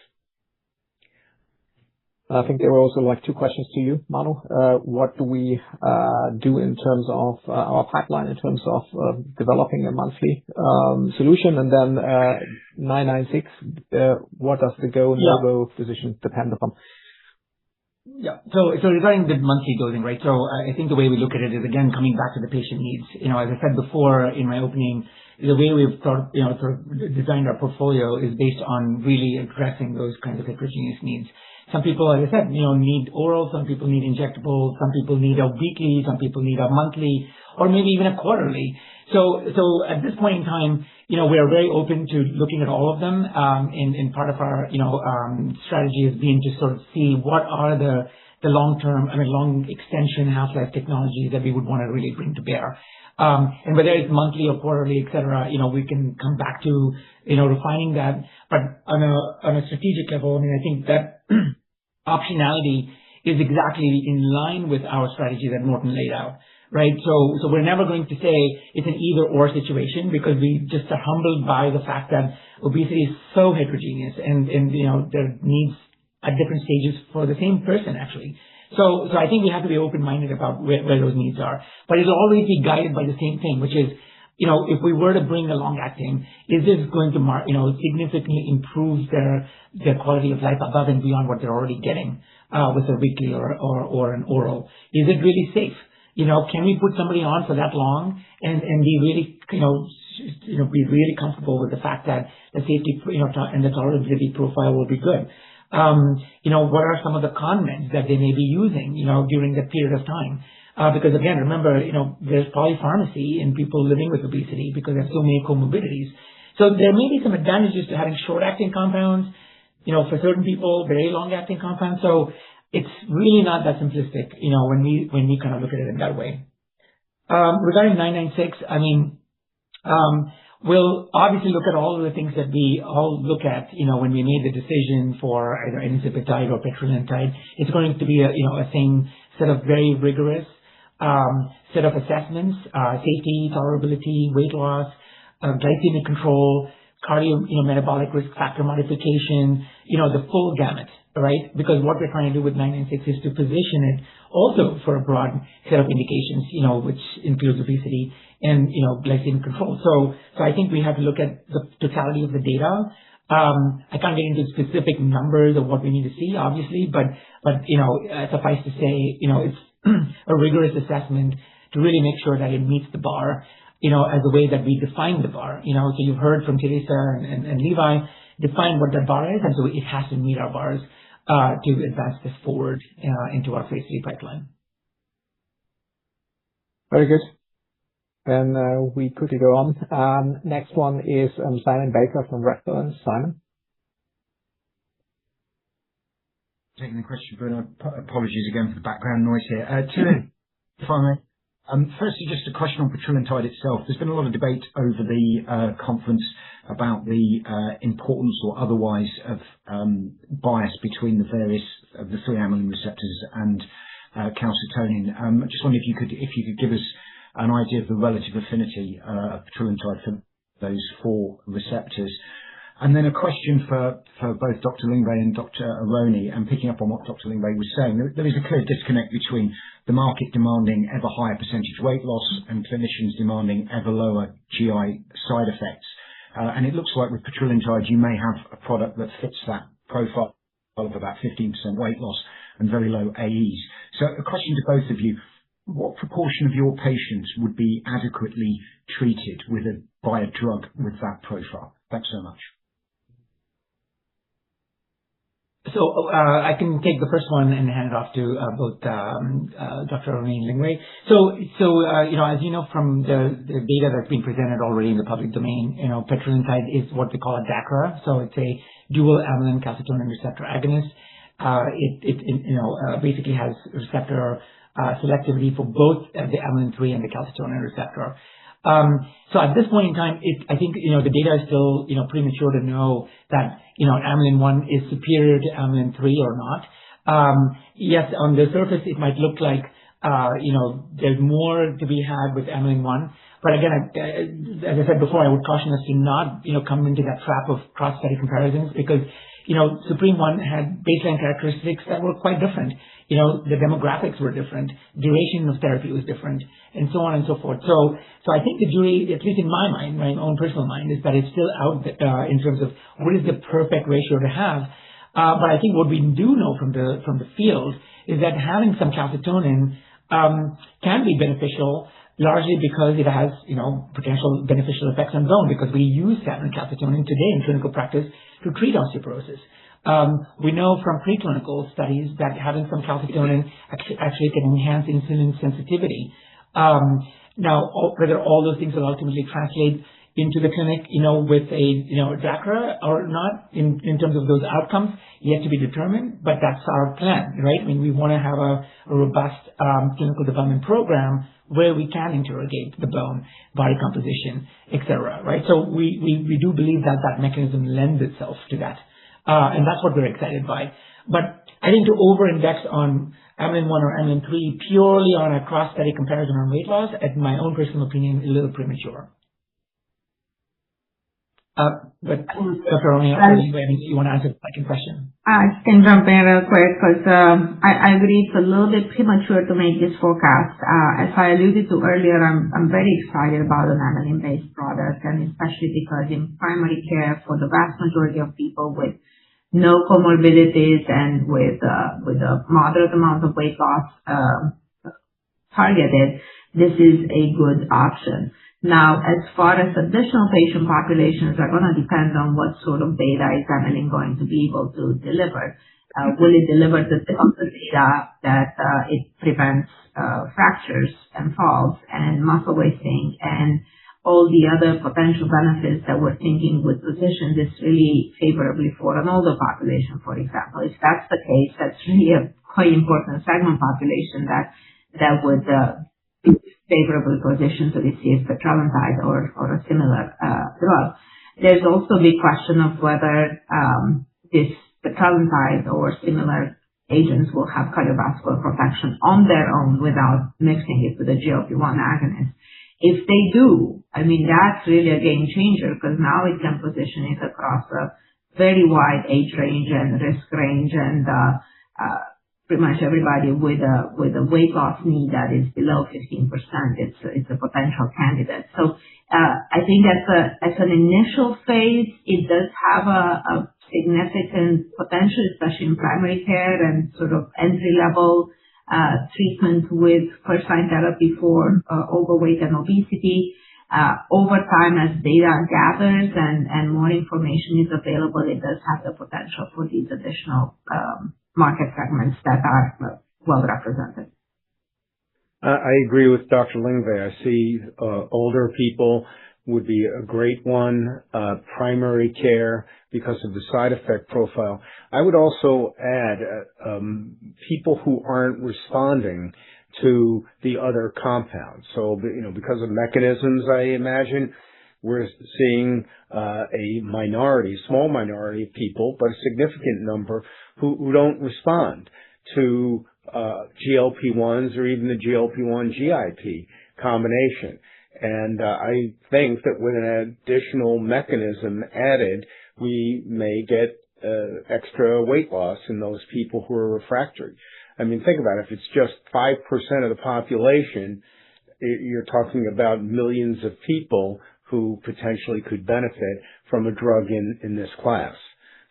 I think there were also two questions to you, Manu. What do we do in terms of our pipeline, in terms of developing a monthly solution? And then 996, what does the go, no-go decision depend upon? Yeah. So regarding the monthly dosing, right? So I think the way we look at it is, again, coming back to the patient needs. As I said before in my opening, the way we've sort of designed our portfolio is based on really addressing those kinds of heterogeneous needs. Some people, as I said, need oral, some people need injectable, some people need a weekly, some people need a monthly, or maybe even a quarterly. So at this point in time, we are very open to looking at all of them. And part of our, strategy has been to sort of see what are the long extension half-life technologies that we would want to really bring to bear. And whether it's monthly or quarterly, et cetera, we can come back to, refining that. But on a strategic level, I think that optionality is exactly in line with our strategy that Morten laid out, right? So we're never going to say it's an either-or situation, because we just are humbled by the fact that obesity is so heterogeneous and there needs at different stages for the same person, actually. So I think we have to be open-minded about where those needs are. But it'll always be guided by the same thing, which is, if we were to bring a long-acting, is this going to significantly improve their quality of life above and beyond what they're already getting with a weekly or an oral? Is it really safe? Can we put somebody on for that long and be really, be really comfortable with the fact that the safety, and the tolerability profile will be good? what are some of the con meds that they may be using, during that period of time. Because again, remember, there's polypharmacy in people living with obesity because they have so many comorbidities. So there may be some advantages to having short-acting compounds, for certain people, very long-acting compounds. So it's really not that simplistic, when we kind of look at it in that way. Regarding 996, we'll obviously look at all of the things that we all look at, when we made the decision for either enzacitide or petrelintide. It's going to be a same set of very rigorous set of assessments, safety, tolerability, weight loss, glycemic control, metabolic risk factor modification, the full gamut, right? Because what we're trying to do with 996 is to position it also for a broad set of indications, which includes obesity and, glycemic control. So I think we have to look at the totality of the data. I can't get into specific numbers of what we need to see, obviously, but suffice to say, it's a rigorous assessment to really make sure that it meets the bar, as the way that we define the bar. So you've heard from Teresa and Levi define what that bar is, and so it has to meet our bars to advance this forward into our phase 3 pipeline. Very good. Then we quickly go on. Next one is Simon Baker from Redburn. Simon? Taking the question, Bruno. Apologies again for the background noise here. Two, if I may. Firstly, just a question on petrelintide itself. There's been a lot of debate over the conference about the importance or otherwise of bias between the various of the three amylin receptors and calcitonin. I just wonder if you could give us an idea of the relative affinity of petrelintide for those four receptors. And then a question for both Dr. Lingvay and Dr. Aroney, and picking up on what Dr. Lingvay was saying, there is a clear disconnect between the market demanding ever higher percentage weight loss and clinicians demanding ever lower GI side effects. And it looks like with petrelintide, you may have a product that fits that profile of about 15% weight loss and very low AEs. So a question to both of you, what proportion of your patients would be adequately treated by a drug with that profile? Thanks so much. So I can take the first one and hand it off to both Dr. Aroney and Lingvay. So as you know from the data that's been presented already in the public domain, petrelintide is what we call a DACRA. So it's a dual amylin calcitonin receptor agonist. It basically has receptor selectivity for both the amylin 3 and the calcitonin receptor. So at this point in time, I think, the data is still, premature to know that, amylin 1 is superior to amylin 3 or not. Yes, on the surface, it might look like, there's more to be had with amylin 1. But again, as I said before, I would caution us to not, come into that trap of cross-study comparisons because, Supreme 1 had baseline characteristics that were quite different. The demographics were different, duration of therapy was different, and so on and so forth. So I think the jury, at least in my mind, my own personal mind, is that it's still out in terms of what is the perfect ratio to have. But I think what we do know from the field is that having some calcitonin can be beneficial, largely because it has, potential beneficial effects on bone, because we use statin calcitonin today in clinical practice to treat osteoporosis. We know from preclinical studies that having some calcitonin actually can enhance insulin sensitivity. Now, whether all those things will ultimately translate into the clinic, with a, DACRA or not in terms of those outcomes, yet to be determined, but that's our plan, right? I mean, we want to have a robust clinical development program where we can interrogate the bone, body composition, etc., right? So we do believe that mechanism lends itself to that. And that's what we're excited by. But I think to over-index on amylin 1 or amylin 3 purely on a cross-study comparison on weight loss, at my own personal opinion, a little premature. But Dr. Aroney, you want to answer the second question? I can jump in real quick because I agree it's a little bit premature to make this forecast. As I alluded to earlier, I'm very excited about an amylin-based product, and especially because in primary care for the vast majority of people with no comorbidities and with a moderate amount of weight loss targeted, this is a good option. Now, as far as additional patient populations are going to depend on what sort of data is Amylin going to be able to deliver. Will it deliver the data that it prevents fractures and falls and muscle wasting and all the other potential benefits that we're thinking would position this really favorably for an older population, for example? If that's the case, that's really a quite important segment population that would be favorably positioned to receive petrelintide or a similar drug. There's also the question of whether this petrelintide or similar agents will have cardiovascular protection on their own without mixing it with a GLP-1 agonist. If they do, I mean, that's really a game changer because now it can position it across a very wide age range and risk range and pretty much everybody with a weight loss need that is below 15%. It's a potential candidate. So I think as an initial phase, it does have a significant potential, especially in primary care and sort of entry level treatment with first-line therapy for overweight and obesity. Over time, as data gathers and more information is available, it does have the potential for these additional market segments that are well represented. I agree with Dr. Lingvay. I see older people would be a great one, primary care because of the side effect profile. I would also add people who aren't responding to the other compounds. So, because of mechanisms, I imagine we're seeing a minority, small minority of people, but a significant number who don't respond to GLP-1s or even the GLP-1 GIP combination. And I think that with an additional mechanism added, we may get extra weight loss in those people who are refractory. I mean, think about it. If it's just 5% of the population, you're talking about millions of people who potentially could benefit from a drug in this class.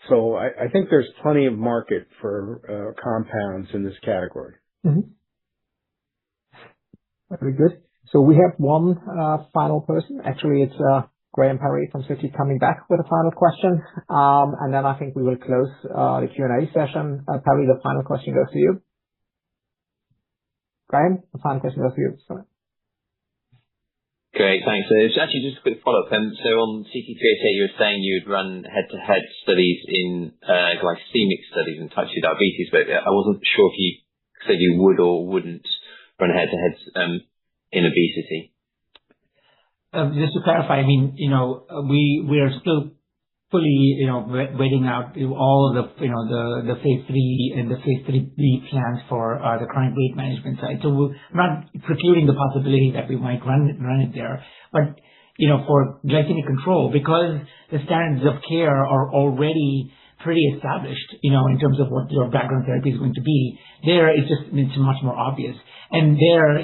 So I think there's plenty of market for compounds in this category. Mm-hmm. Very good. So we have one final person. Actually, it's Graham Perry from Citi coming back with a final question. And then I think we will close the Q&A session. Perry, the final question goes to you. Graham, the final question goes to you. Sorry. Great, thanks. So it's actually just a quick follow-up. So on CT388, you were saying you'd run head-to-head studies in glycemic studies and type 2 diabetes, but I wasn't sure if you said you would or wouldn't run head-to-heads in obesity. Just to clarify, I mean, we are still fully, waiting out all of the phase 3 and the phase 3B plans for the chronic weight management side. So we're not precluding the possibility that we might run it there. But, for glycemic control, because the standards of care are already pretty established, in terms of what your background therapy is going to be, it's much more obvious. And there,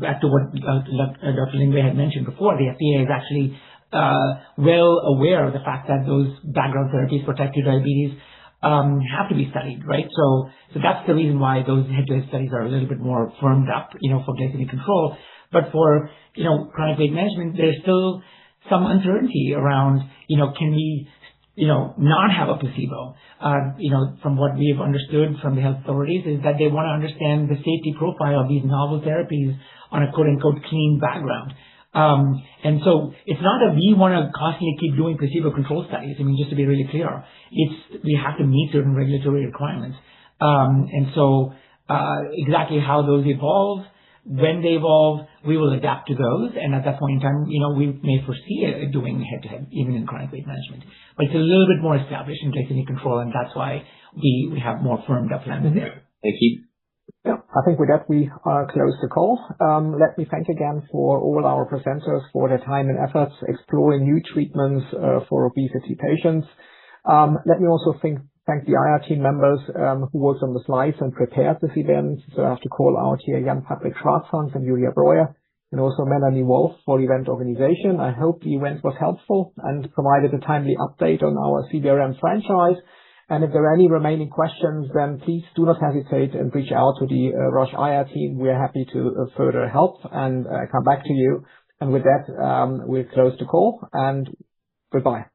back to what Dr. Lingvay had mentioned before, the FDA is actually well aware of the fact that those background therapies for type 2 diabetes have to be studied, right? So that's the reason why those head-to-head studies are a little bit more firmed up, for glycemic control. But for, chronic weight management, there's still some uncertainty around, can we not have a placebo. From what we have understood from the health authorities is that they want to understand the safety profile of these novel therapies on a quote-unquote clean background. And so it's not that we want to constantly keep doing placebo-controlled studies. I mean, just to be really clear, we have to meet certain regulatory requirements. And so exactly how those evolve, when they evolve, we will adapt to those. And at that point in time, we may foresee doing head-to-head, even in chronic weight management. But it's a little bit more established in glycemic control, and that's why we have more firmed up plans there. Thank you. Yeah, I think with that we close the call. Let me thank again for all our presenters for their time and efforts exploring new treatments for obesity patients. Let me also thank the IR team members who worked on the slides and prepared this event. So I have to call out here Jan-Patrick Schwarzhans and Julia Breuer, and also Melanie Wolf for the event organization. I hope the event was helpful and provided a timely update on our CVRM franchise. And if there are any remaining questions, then please do not hesitate and reach out to the Roche IR team. We are happy to further help and come back to you. And with that, we'll close the call and goodbye.